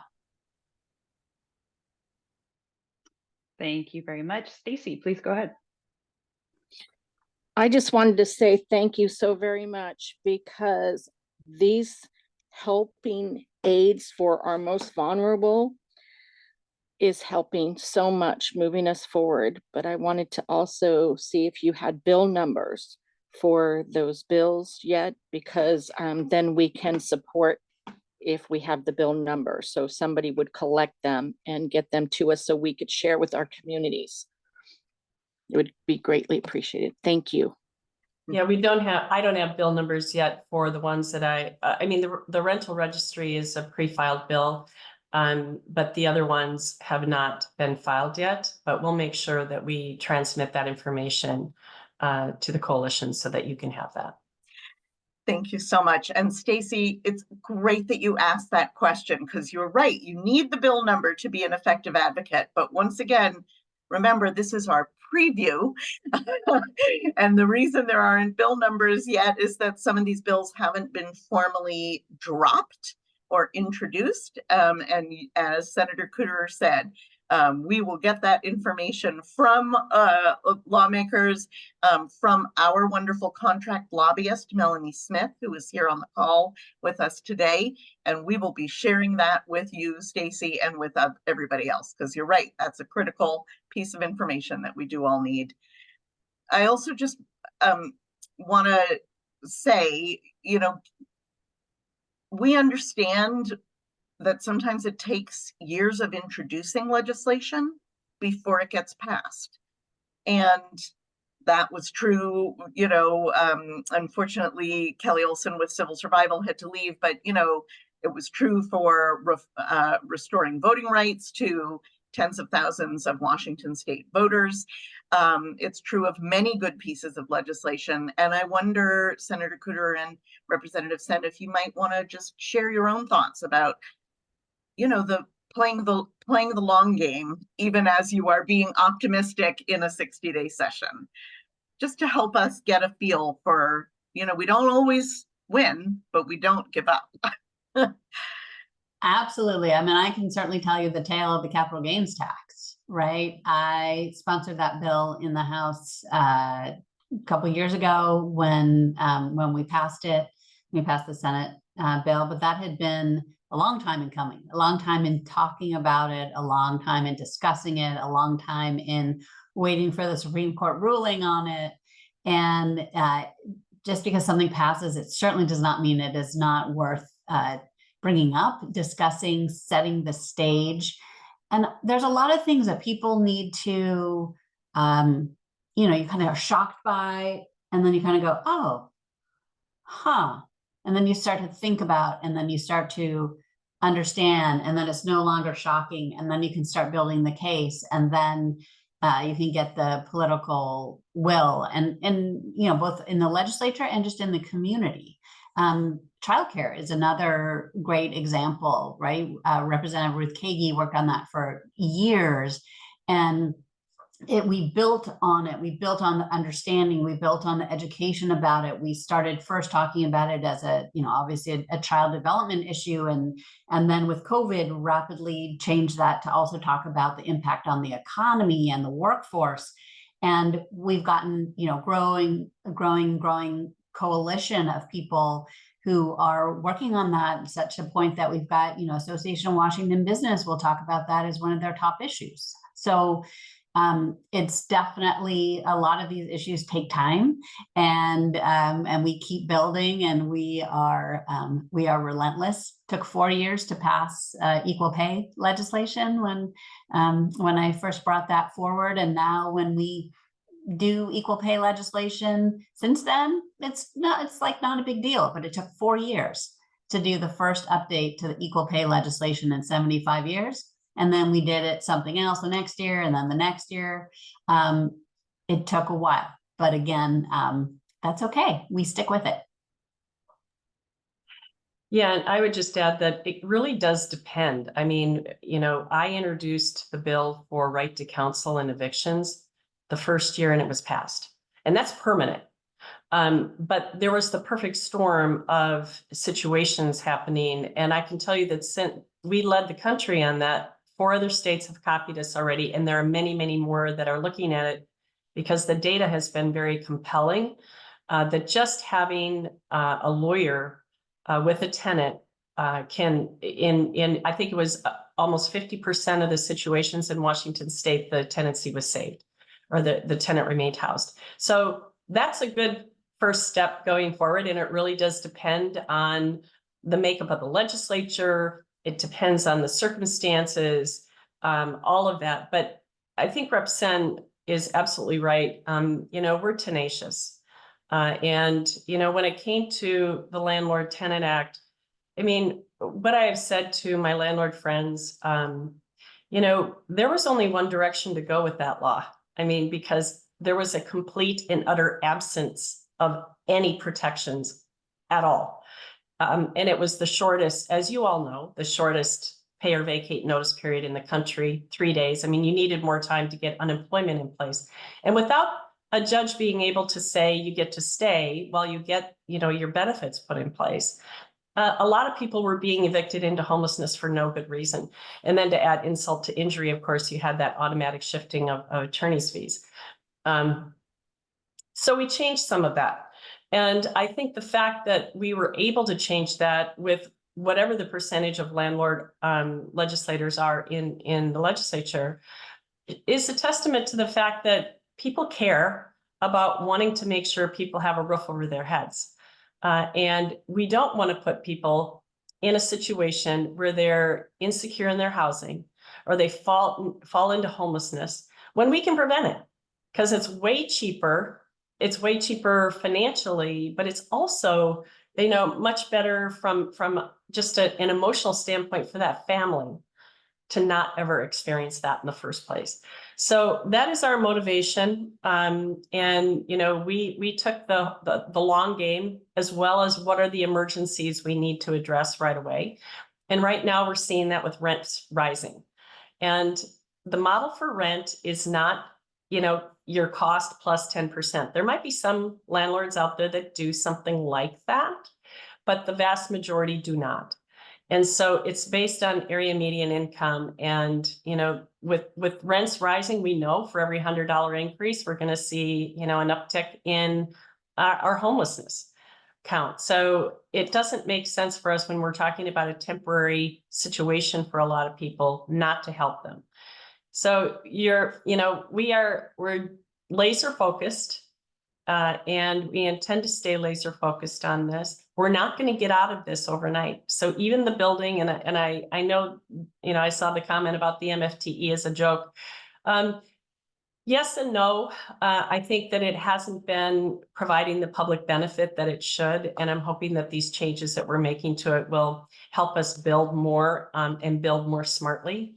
Thank you very much. Stacy, please go ahead. I just wanted to say thank you so very much, because these helping aids for our most vulnerable is helping so much, moving us forward. But I wanted to also see if you had bill numbers for those bills yet, because then we can support if we have the bill number. So somebody would collect them and get them to us so we could share with our communities. It would be greatly appreciated. Thank you. Yeah, I don't have bill numbers yet for the ones that I mean, the rental registry is a pre-filed bill. But the other ones have not been filed yet, but we'll make sure that we transmit that information to the coalition so that you can have that. Thank you so much. And Stacy, it's great that you asked that question, because you're right. You need the bill number to be an effective advocate. But once again, remember, this is our preview. And the reason there aren't bill numbers yet is that some of these bills haven't been formally dropped or introduced. And as Senator Kuderer said, we will get that information from lawmakers, from our wonderful contract lobbyist, Melanie Smith, who is here on the call with us today. And we will be sharing that with you, Stacy, and with everybody else, because you're right, that's a critical piece of information that we do all need. I also just want to say, you know, we understand that sometimes it takes years of introducing legislation before it gets passed. And that was true, you know, unfortunately, Kelly Olson with Civil Survival had to leave, but, you know, it was true for restoring voting rights to tens of thousands of Washington state voters. It's true of many good pieces of legislation. And I wonder, Senator Kuderer and Representative Senn, if you might want to just share your own thoughts about, you know, playing the long game, even as you are being optimistic in a 60-day session, just to help us get a feel for, you know, we don't always win, but we don't give up. Absolutely. I mean, I can certainly tell you the tale of the capital gains tax, right? I sponsored that bill in the House a couple of years ago when we passed it. We passed the Senate bill, but that had been a long time in coming, a long time in talking about it, a long time in discussing it, a long time in waiting for the Supreme Court ruling on it. And just because something passes, it certainly does not mean it is not worth bringing up, discussing, setting the stage. And there's a lot of things that people need to, you know, you kind of are shocked by, and then you kind of go, oh, huh. And then you start to think about, and then you start to understand, and then it's no longer shocking. And then you can start building the case, and then you can get the political will, and you know, both in the legislature and just in the community. Childcare is another great example, right? Representative Ruth Kagi worked on that for years, and we built on it. We built on the understanding. We built on the education about it. We started first talking about it as a, you know, obviously a child development issue, and then with COVID, rapidly changed that to also talk about the impact on the economy and the workforce. And we've gotten, you know, growing coalition of people who are working on that, such a point that we've got, you know, Association of Washington Business will talk about that as one of their top issues. So it's definitely, a lot of these issues take time, and we keep building, and we are relentless. Took 4 years to pass equal pay legislation when I first brought that forward, and now when we do equal pay legislation since then, it's like not a big deal, but it took 4 years to do the first update to the equal pay legislation in 75 years. And then we did it something else the next year, and then the next year. It took a while, but again, that's okay. We stick with it. Yeah, and I would just add that it really does depend. I mean, you know, I introduced the bill for right to counsel and evictions the first year, and it was passed, and that's permanent. But there was the perfect storm of situations happening, and I can tell you that since we led the country on that, 4 other states have copied us already, and there are many, many more that are looking at it because the data has been very compelling, that just having a lawyer with a tenant can, I think it was almost 50% of the situations in Washington state, the tenancy was saved, or the tenant remained housed. So that's a good first step going forward. And it really does depend on the makeup of the legislature. It depends on the circumstances, all of that. But I think Rep. Senn is absolutely right. We're tenacious. And when it came to the Landlord Tenant Act, I mean, what I have said to my landlord friends, there was only one direction to go with that law. I mean, because there was a complete and utter absence of any protections at all. And it was the shortest, as you all know, the shortest pay or vacate notice period in the country, 3 days. I mean, you needed more time to get unemployment in place. And without a judge being able to say you get to stay while you get, your benefits put in place, a lot of people were being evicted into homelessness for no good reason. And then to add insult to injury, of course, you had that automatic shifting of attorney's fees. So we changed some of that. And I think the fact that we were able to change that with whatever the percentage of landlord legislators are in the legislature is a testament to the fact that people care about wanting to make sure people have a roof over their heads. And we don't want to put people in a situation where they're insecure in their housing or they fall into homelessness when we can prevent it, because it's way cheaper. It's way cheaper financially, but it's also, much better from just an emotional standpoint for that family to not ever experience that in the first place. So that is our motivation. And, we took the long game, as well as what are the emergencies we need to address right away. And right now we're seeing that with rents rising. And the model for rent is not, your cost plus 10%. There might be some landlords out there that do something like that, but the vast majority do not. And so it's based on area median income. And, with rents rising, we know for every $100 increase, we're going to see, an uptick in our homelessness count. So it doesn't make sense for us when we're talking about a temporary situation for a lot of people not to help them. So we're laser focused, and we intend to stay laser focused on this. We're not going to get out of this overnight. So even the building, and I know, I saw the comment about the MFTE as a joke. Yes and no. I think that it hasn't been providing the public benefit that it should. And I'm hoping that these changes that we're making to it will help us build more and build more smartly.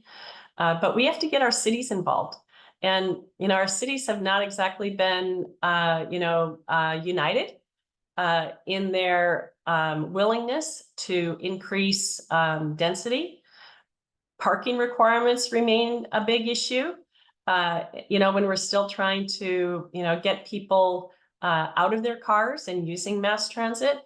But we have to get our cities involved. And, our cities have not exactly been, united in their willingness to increase density. Parking requirements remain a big issue. When we're still trying to, get people out of their cars and using mass transit.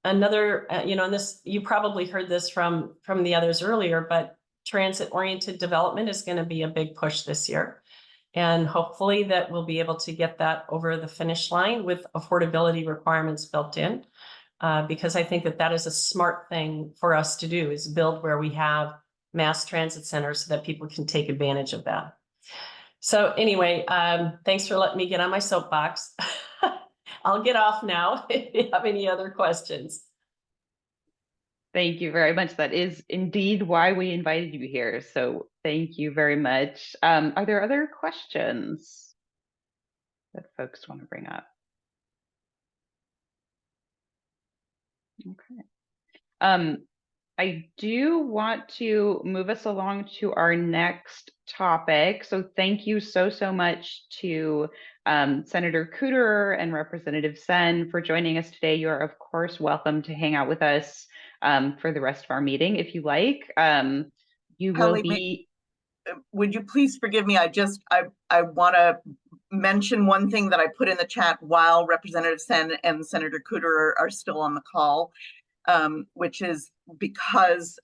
Another, and this, you probably heard this from the others earlier, but transit-oriented development is going to be a big push this year. And hopefully that we'll be able to get that over the finish line with affordability requirements built in, because I think that is a smart thing for us to do, is build where we have mass transit centers so that people can take advantage of that. So anyway, thanks for letting me get on my soapbox. I'll get off now if you have any other questions. Thank you very much. That is indeed why we invited you here. So thank you very much. Are there other questions that folks want to bring up? Okay. I do want to move us along to our next topic. So thank you so much to Senator Kuderer and Representative Senn for joining us today. You are, of course, welcome to hang out with us for the rest of our meeting if you like. You will be. Would you please forgive me? I want to mention one thing that I put in the chat while Representative Senn and Senator Kuderer are still on the call, which is because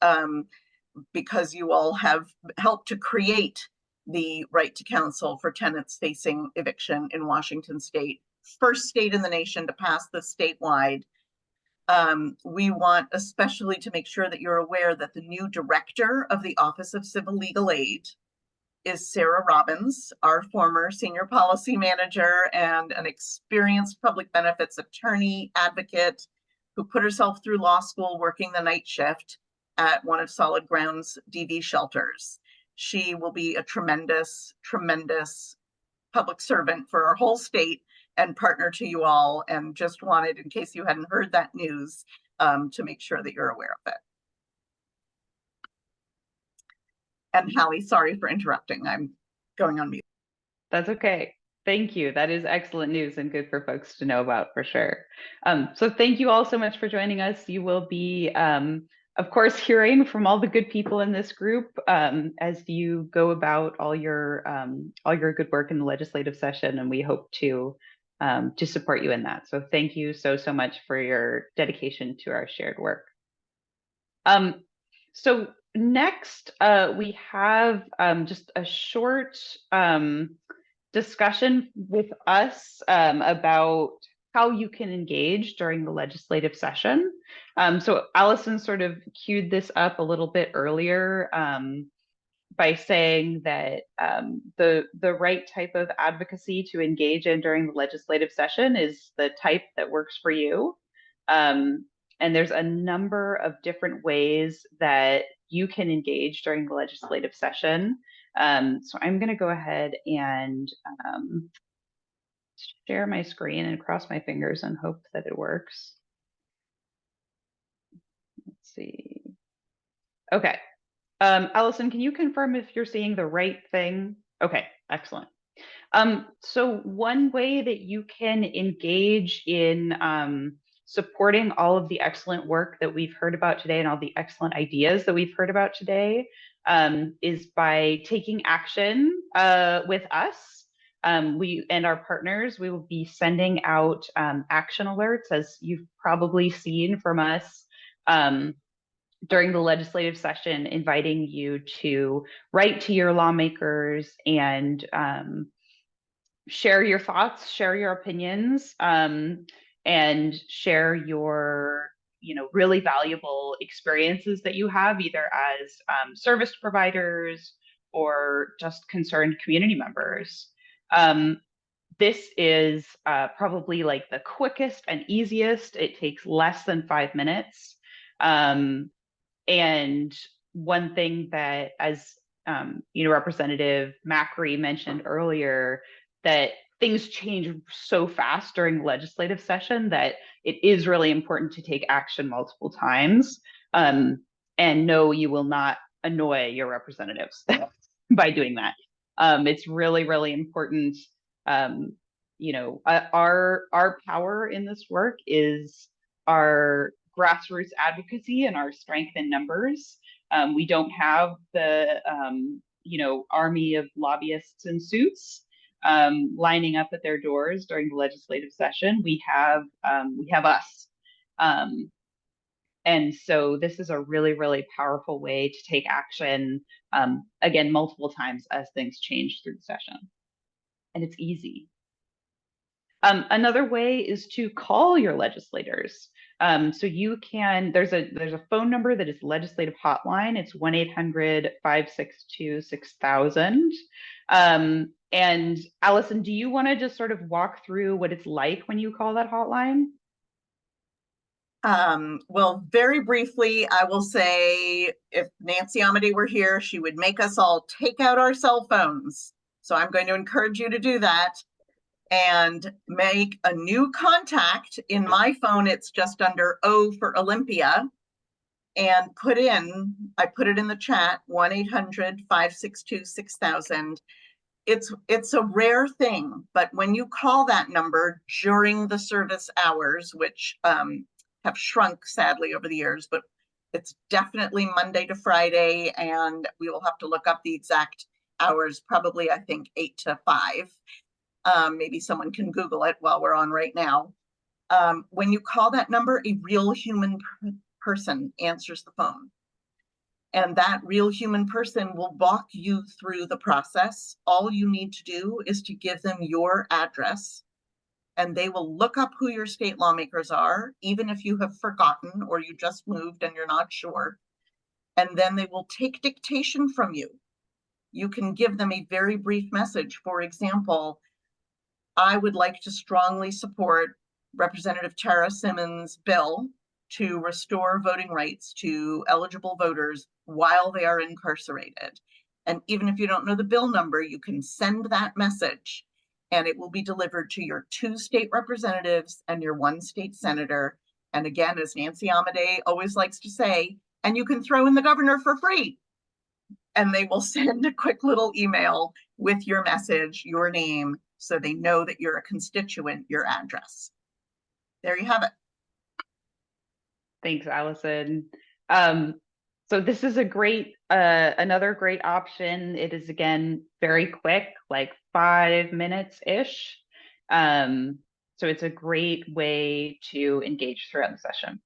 you all have helped to create the right to counsel for tenants facing eviction in Washington state. First state in the nation to pass this statewide. We want especially to make sure that you're aware that the new director of the Office of Civil Legal Aid is Sarah Robbins, our former senior policy manager and an experienced public benefits attorney advocate who put herself through law school working the night shift at one of Solid Ground's DV shelters. She will be a tremendous, tremendous public servant for our whole state and partner to you all, and just wanted, in case you hadn't heard that news, to make sure that you're aware of it. And Hallie, sorry for interrupting. I'm going on mute. That's okay. Thank you. That is excellent news and good for folks to know about for sure. So thank you all so much for joining us. You will be, of course, hearing from all the good people in this group as you go about all your good work in the legislative session, and we hope to support you in that. So thank you so much for your dedication to our shared work. So next, we have just a short discussion with us about how you can engage during the legislative session. So Allison sort of queued this up a little bit earlier by saying that the right type of advocacy to engage in during the legislative session is the type that works for you. And there's a number of different ways that you can engage during the legislative session. So I'm going to go ahead and share my screen and cross my fingers and hope that it works. Let's see. Okay. Allison, can you confirm if you're seeing the right thing? Okay, excellent. So one way that you can engage in supporting all of the excellent work that we've heard about today and all the excellent ideas that we've heard about today is by taking action with us. We and our partners, we will be sending out action alerts, as you've probably seen from us during the legislative session, inviting you to write to your lawmakers and share your thoughts, share your opinions, and share your really valuable experiences that you have either as service providers or just concerned community members. This is probably like the quickest and easiest. It takes less than 5 minutes. And one thing that, as Representative Macri mentioned earlier, that things change so fast during the legislative session that it is really important to take action multiple times. And no, you will not annoy your representatives by doing that. It's really, really important. Our power in this work is our grassroots advocacy and our strength in numbers. We don't have the army of lobbyists in suits lining up at their doors during the legislative session. We have us. And so this is a really, really powerful way to take action, again, multiple times as things change through the session. And it's easy. Another way is to call your legislators. So you can, there's a phone number that is legislative hotline. It's 1-800-562-6000. And Allison, do you want to just sort of walk through what it's like when you call that hotline? Well, very briefly, I will say if Nancy Amity were here, she would make us all take out our cell phones. So I'm going to encourage you to do that and make a new contact. In my phone, it's just under O for Olympia, and I put it in the chat, 1-800-562-6000. It's a rare thing, but when you call that number during the service hours, which have shrunk sadly over the years, but it's definitely Monday to Friday, and we will have to look up the exact hours, probably I think 8 to 5. Maybe someone can Google it while we're on right now. When you call that number, a real human person answers the phone. And that real human person will walk you through the process. All you need to do is to give them your address, and they will look up who your state lawmakers are, even if you have forgotten or you just moved and you're not sure. And then they will take dictation from you. You can give them a very brief message. For example, I would like to strongly support Representative Tara Simmons' bill to restore voting rights to eligible voters while they are incarcerated. And even if you don't know the bill number, you can send that message and it will be delivered to your 2 state representatives and your 1 state senator. And again, as Nancy Amadei always likes to say, and you can throw in the governor for free. And they will send a quick little email with your message, your name, so they know that you're a constituent, your address. There you have it. Thanks, Allison. So this is a great, another great option. It is, again, very quick, like 5 minutes-ish. So it's a great way to engage throughout the session.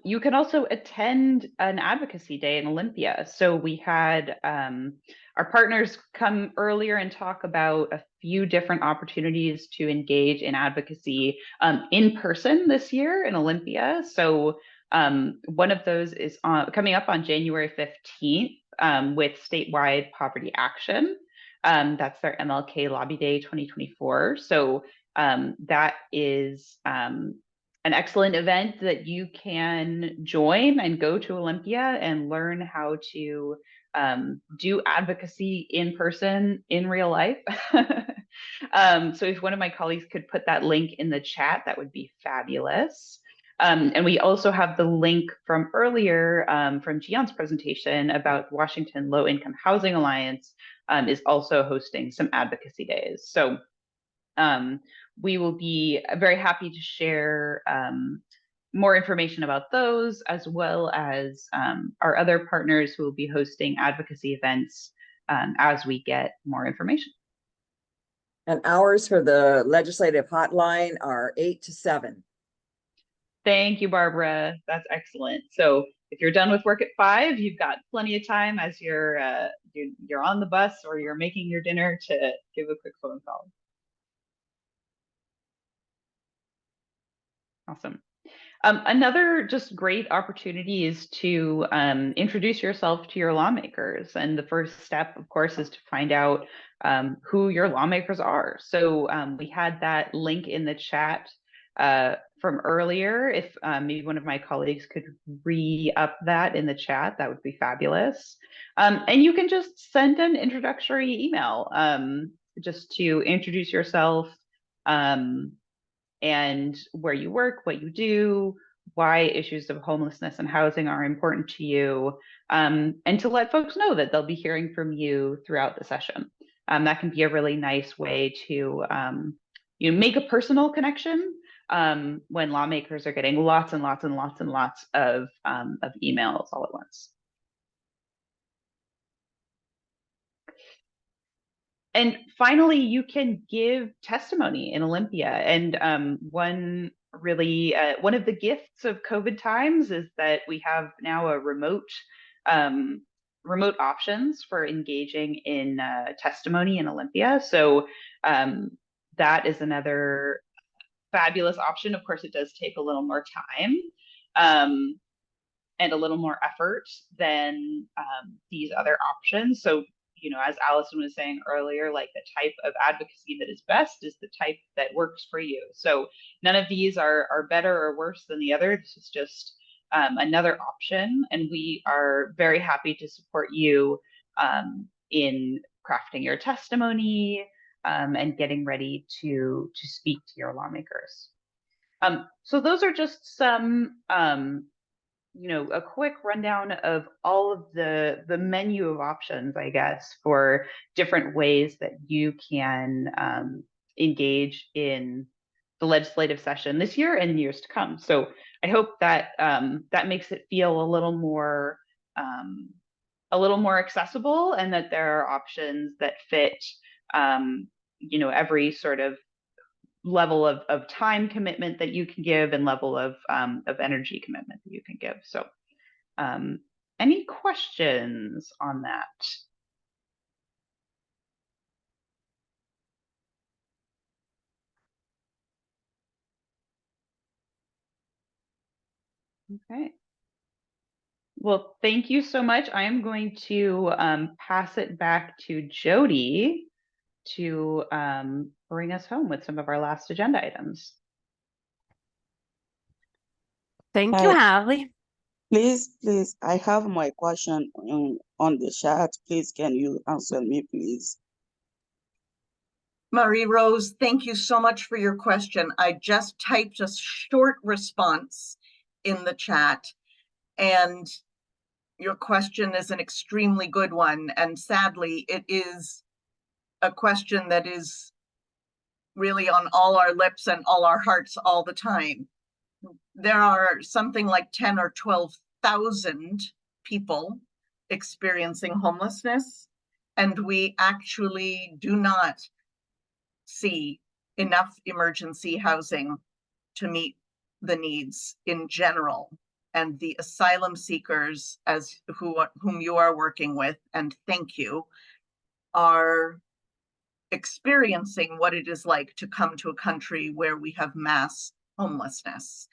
You can also attend an advocacy day in Olympia. So we had our partners come earlier and talk about a few different opportunities to engage in advocacy in person this year in Olympia. So one of those is coming up on January 15th with Statewide Poverty Action. That's their MLK Lobby Day 2024. So that is an excellent event that you can join and go to Olympia and learn how to do advocacy in person in real life. So if one of my colleagues could put that link in the chat, that would be fabulous. And we also have the link from earlier from Gion's presentation about Washington Low Income Housing Alliance is also hosting some advocacy days. So we will be very happy to share more information about those, as well as our other partners who will be hosting advocacy events as we get more information. And hours for the legislative hotline are 8 to 7. Thank you, Barbara. That's excellent. So if you're done with work at 5, you've got plenty of time as you're on the bus or you're making your dinner to give a quick phone call. Awesome. Another just great opportunity is to introduce yourself to your lawmakers. And the first step, of course, is to find out who your lawmakers are. So we had that link in the chat from earlier. If maybe one of my colleagues could re-up that in the chat, that would be fabulous. And you can just send an introductory email just to introduce yourself, and where you work, what you do, why issues of homelessness and housing are important to you, and to let folks know that they'll be hearing from you throughout the session. That can be a really nice way to make a personal connection when lawmakers are getting lots and lots and lots and lots of emails all at once. And finally, you can give testimony in Olympia. And one of the gifts of COVID times is that we have now a remote options for engaging in testimony in Olympia. So that is another fabulous option. Of course, it does take a little more time and a little more effort than these other options. So, as Allison was saying earlier, like the type of advocacy that is best is the type that works for you. So none of these are better or worse than the other. This is just another option. And we are very happy to support you in crafting your testimony and getting ready to speak to your lawmakers. So those are just some a quick rundown of all of the menu of options, I guess, for different ways that you can engage in the legislative session this year and years to come. So I hope that that makes it feel a little more accessible, and that there are options that fit every sort of level of time commitment that you can give and level of energy commitment that you can give. So Any questions on that? Okay. Well, thank you so much. I am going to pass it back to Jody to bring us home with some of our last agenda items. Thank you, Hallie. Please, I have my question on the chat. Please, can you answer me, please? Marie Rose, thank you so much for your question. I just typed a short response in the chat, and your question is an extremely good one. And sadly, it is a question that is really on all our lips and all our hearts all the time. There are something like 10 or 12,000 people experiencing homelessness, and we actually do not see enough emergency housing to meet the needs in general. And the asylum seekers, whom you are working with, and thank you, are experiencing what it is like to come to a country where we have mass homelessness.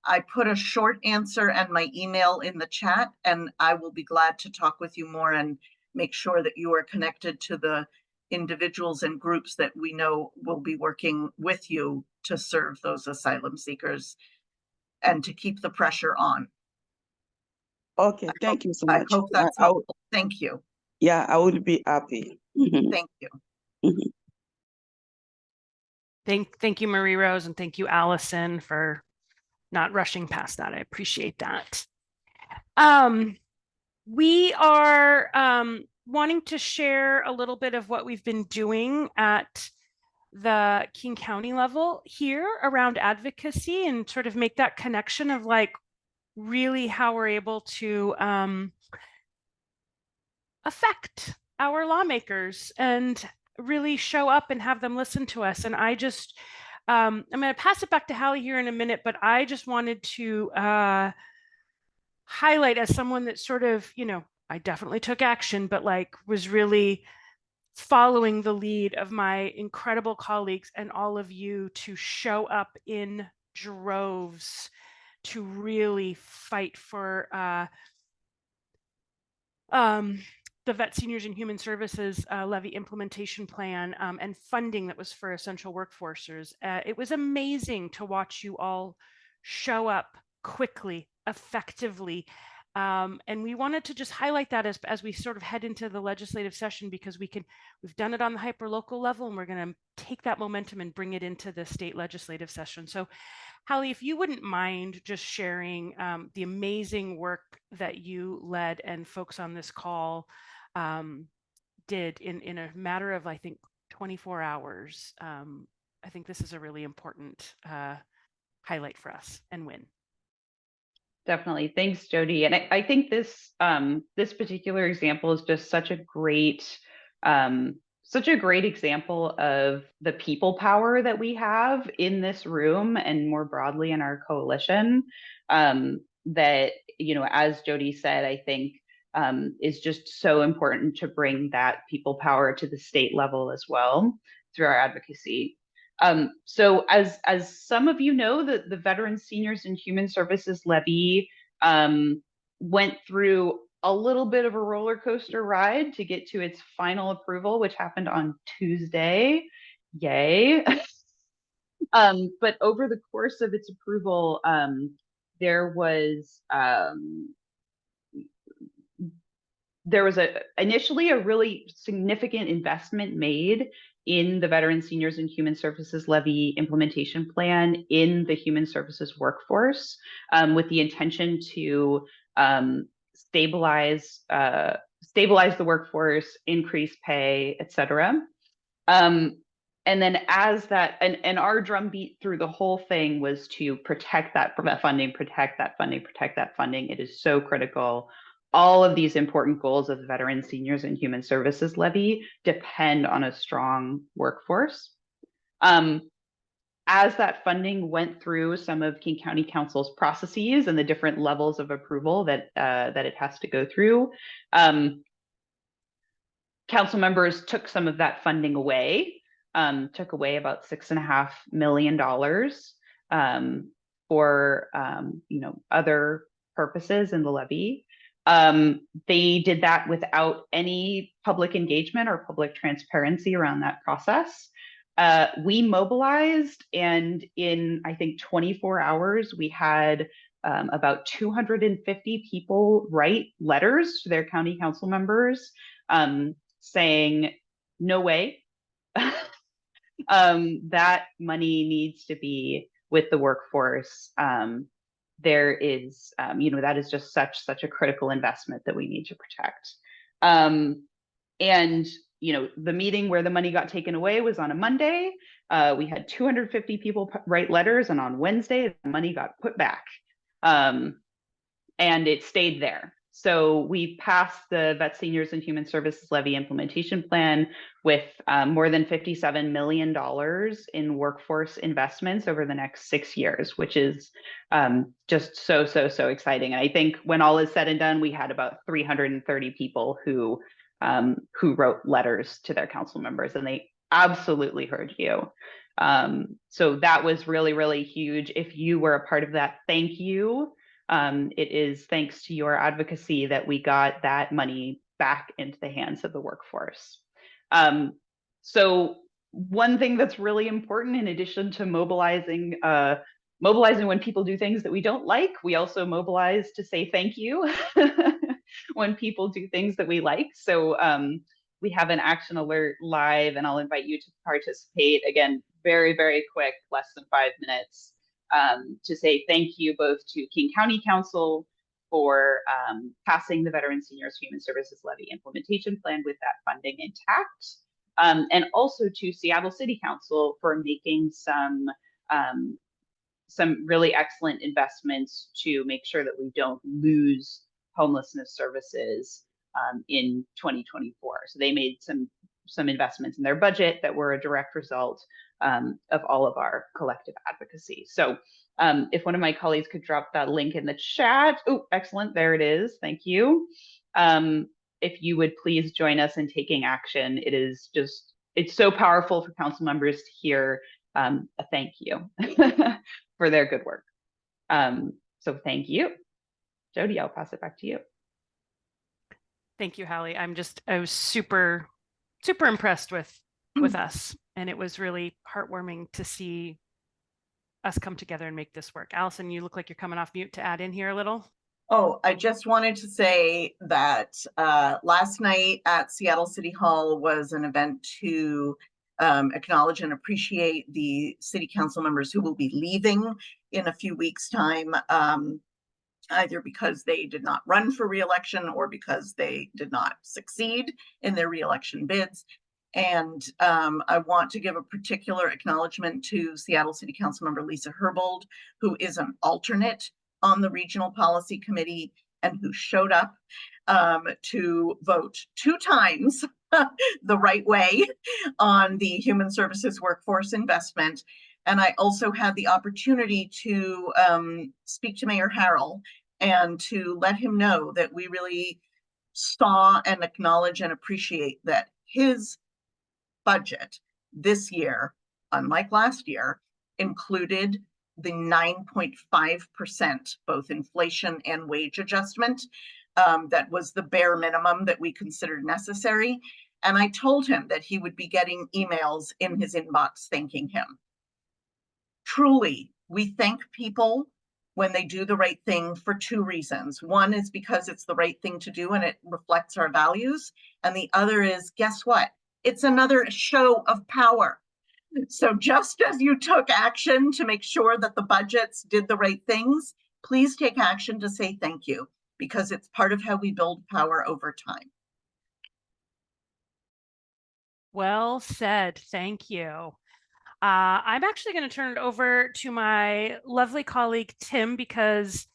I put a short answer and my email in the chat, and I will be glad to talk with you more and make sure that you are connected to the individuals and groups that we know will be working with you to serve those asylum seekers and to keep the pressure on. Okay, thank you so much. I hope that's helpful. Thank you. Yeah, I would be happy. Thank you. Thank you, Marie Rose, and thank you, Allison, for not rushing past that. I appreciate that. We are wanting to share a little bit of what we've been doing at the King County level here around advocacy and sort of make that connection of like really how we're able to affect our lawmakers and really show up and have them listen to us. And I just, I'm going to pass it back to Hallie here in a minute, but I just wanted to highlight as someone that sort of, you know, I definitely took action, but like was really following the lead of my incredible colleagues and all of you to show up in droves to really fight for the Vet Seniors and Human Services levy implementation plan and funding that was for essential workforces. It was amazing to watch you all show up quickly, effectively. And we wanted to just highlight that as we sort of head into the legislative session, because we've done it on the hyperlocal level, and we're going to take that momentum and bring it into the state legislative session. So Hallie, if you wouldn't mind just sharing the amazing work that you led and folks on this call did in a matter of, I think, 24 hours. I think this is a really important highlight for us and win. Definitely. Thanks, Jody. And I think this this particular example is just such a great example of the people power that we have in this room and more broadly in our coalition. That, you know, as Jody said, I think is just so important to bring that people power to the state level as well through our advocacy. So as some of you know, the Veterans, Seniors, and Human Services levy went through a little bit of a roller coaster ride to get to its final approval, which happened on Tuesday. Yay. But over the course of its approval, there was initially a really significant investment made in the Veterans, Seniors, and Human Services levy implementation plan in the human services workforce, with the intention to stabilize the workforce, increase pay, et cetera. And then as that, and our drumbeat through the whole thing was to protect that funding, protect that funding, protect that funding. It is so critical. All of these important goals of the Veterans, Seniors, and Human Services levy depend on a strong workforce. as that funding went through some of King County Council's processes and the different levels of approval that it has to go through, council members took some of that funding away, took away about $6.5 million for other purposes in the levy. They did that without any public engagement or public transparency around that process. We mobilized, and in, I think, 24 hours, we had about 250 people write letters to their county council members saying, no way, that money needs to be with the workforce. There is, that is just such a critical investment that we need to protect. And the meeting where the money got taken away was on a Monday. We had 250 people write letters, and on Wednesday, the money got put back. And it stayed there. So we passed the Vet Seniors and Human Services Levy Implementation Plan with more than $57 million in workforce investments over the next 6 years, which is just so exciting. And I think when all is said and done, we had about 330 people who wrote letters to their council members, and they absolutely heard you. So that was really huge. If you were a part of that, thank you. It is thanks to your advocacy that we got that money back into the hands of the workforce. So one thing that's really important, in addition to mobilizing when people do things that we don't like, we also mobilize to say thank you when people do things that we like. So we have an action alert live, and I'll invite you to participate. Again, very quick, less than 5 minutes. To say thank you both to King County Council for passing the Veteran Seniors Human Services Levy Implementation Plan with that funding intact, and also to Seattle City Council for making some really excellent investments to make sure that we don't lose homelessness services in 2024. So they made some investments in their budget that were a direct result of all of our collective advocacy. So if one of my colleagues could drop that link in the chat. Oh, excellent. There it is. Thank you. If you would please join us in taking action. It's so powerful for council members to hear a thank you for their good work. So thank you. Jody, I'll pass it back to you. Thank you, Hallie. I was super impressed with us, and it was really heartwarming to see us come together and make this work. Allison, you look like you're coming off mute to add in here a little. Oh, I just wanted to say that last night at Seattle City Hall was an event to acknowledge and appreciate the city council members who will be leaving in a few weeks' time, either because they did not run for re-election or because they did not succeed in their re-election bids. And I want to give a particular acknowledgement to Seattle City Council member Lisa Herbold, who is an alternate on the Regional Policy Committee and who showed up to vote 2 times the right way on the Human Services Workforce Investment. And I also had the opportunity to speak to Mayor Harrell and to let him know that we really saw and acknowledge and appreciate that his budget this year, unlike last year, included the 9.5% both inflation and wage adjustment. That was the bare minimum that we considered necessary. And I told him that he would be getting emails in his inbox thanking him. Truly, we thank people when they do the right thing for 2 reasons. One is because it's the right thing to do and it reflects our values. And the other is, guess what? It's another show of power. So just as you took action to make sure that the budgets did the right things, please take action to say thank you, because it's part of how we build power over time. Well said. Thank you. I'm actually going to turn it over to my lovely colleague, Tim, because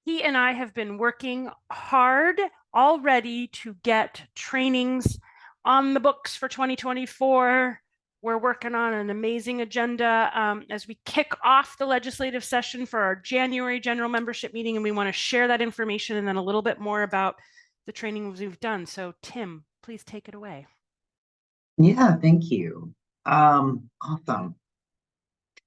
he and I have been working hard already to get trainings on the books for 2024. We're working on an amazing agenda as we kick off the legislative session for our January general membership meeting, and we want to share that information and then a little bit more about the trainings we've done. So Tim, please take it away. Yeah, thank you. Awesome.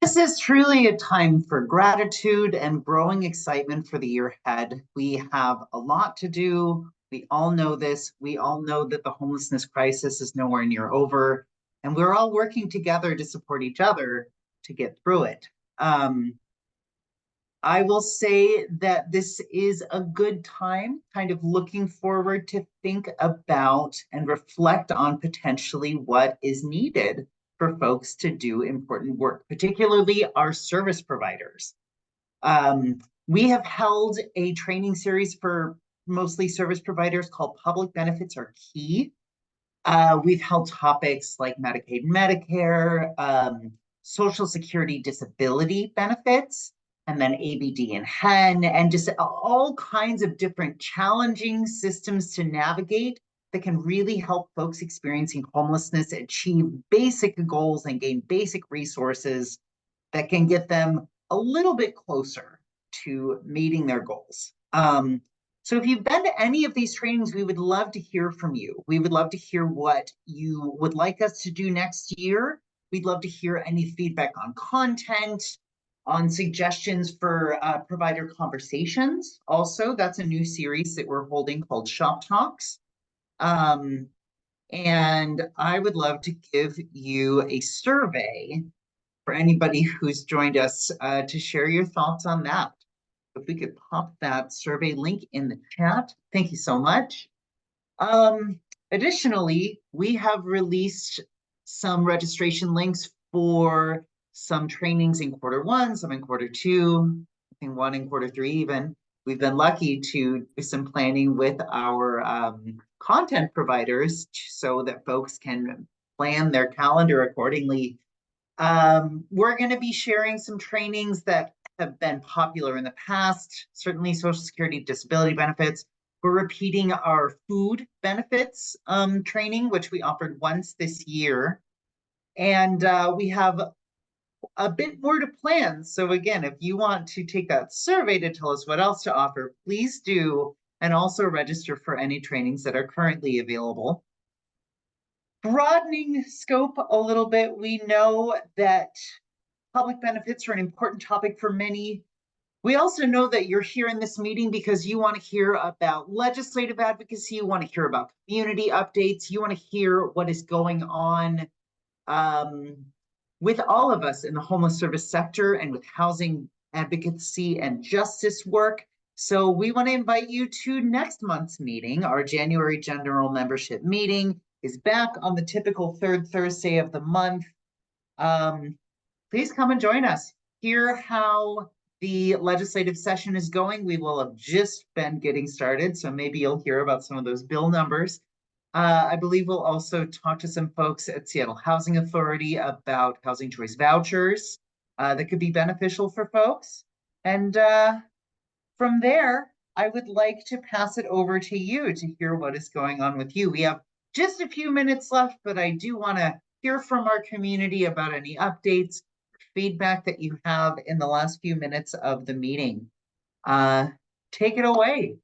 This is truly a time for gratitude and growing excitement for the year ahead. We have a lot to do. We all know this. We all know that the homelessness crisis is nowhere near over, and we're all working together to support each other to get through it. I will say that this is a good time, kind of looking forward to think about and reflect on potentially what is needed for folks to do important work, particularly our service providers. We have held a training series for mostly service providers called Public Benefits Are Key. We've held topics like Medicaid, Medicare, Social Security disability benefits, and then ABD and HEN, and just all kinds of different challenging systems to navigate that can really help folks experiencing homelessness achieve basic goals and gain basic resources that can get them a little bit closer to meeting their goals. So if you've been to any of these trainings, we would love to hear from you. We would love to hear what you would like us to do next year. We'd love to hear any feedback on content, on suggestions for provider conversations. Also, that's a new series that we're holding called Shop Talks. And I would love to give you a survey for anybody who's joined us to share your thoughts on that. If we could pop that survey link in the chat. Thank you so much. Additionally, we have released some registration links for some trainings in Q1, some in Q2, I think one in Q3 even. We've been lucky to do some planning with our content providers so that folks can plan their calendar accordingly. We're going to be sharing some trainings that have been popular in the past, certainly Social Security disability benefits. We're repeating our food benefits training, which we offered once this year. And we have a bit more to plan. So again, if you want to take that survey to tell us what else to offer, please do, and also register for any trainings that are currently available. Broadening scope a little bit, we know that public benefits are an important topic for many. We also know that you're here in this meeting because you want to hear about legislative advocacy, you want to hear about community updates, you want to hear what is going on with all of us in the homeless service sector and with housing advocacy and justice work. So we want to invite you to next month's meeting. Our January general membership meeting is back on the typical third Thursday of the month. Please come and join us. Hear how the legislative session is going. We will have just been getting started, so maybe you'll hear about some of those bill numbers. I believe we'll also talk to some folks at Seattle Housing Authority about housing choice vouchers that could be beneficial for folks. And from there, I would like to pass it over to you to hear what is going on with you. We have just a few minutes left, but I do want to hear from our community about any updates, feedback that you have in the last few minutes of the meeting. Take it away.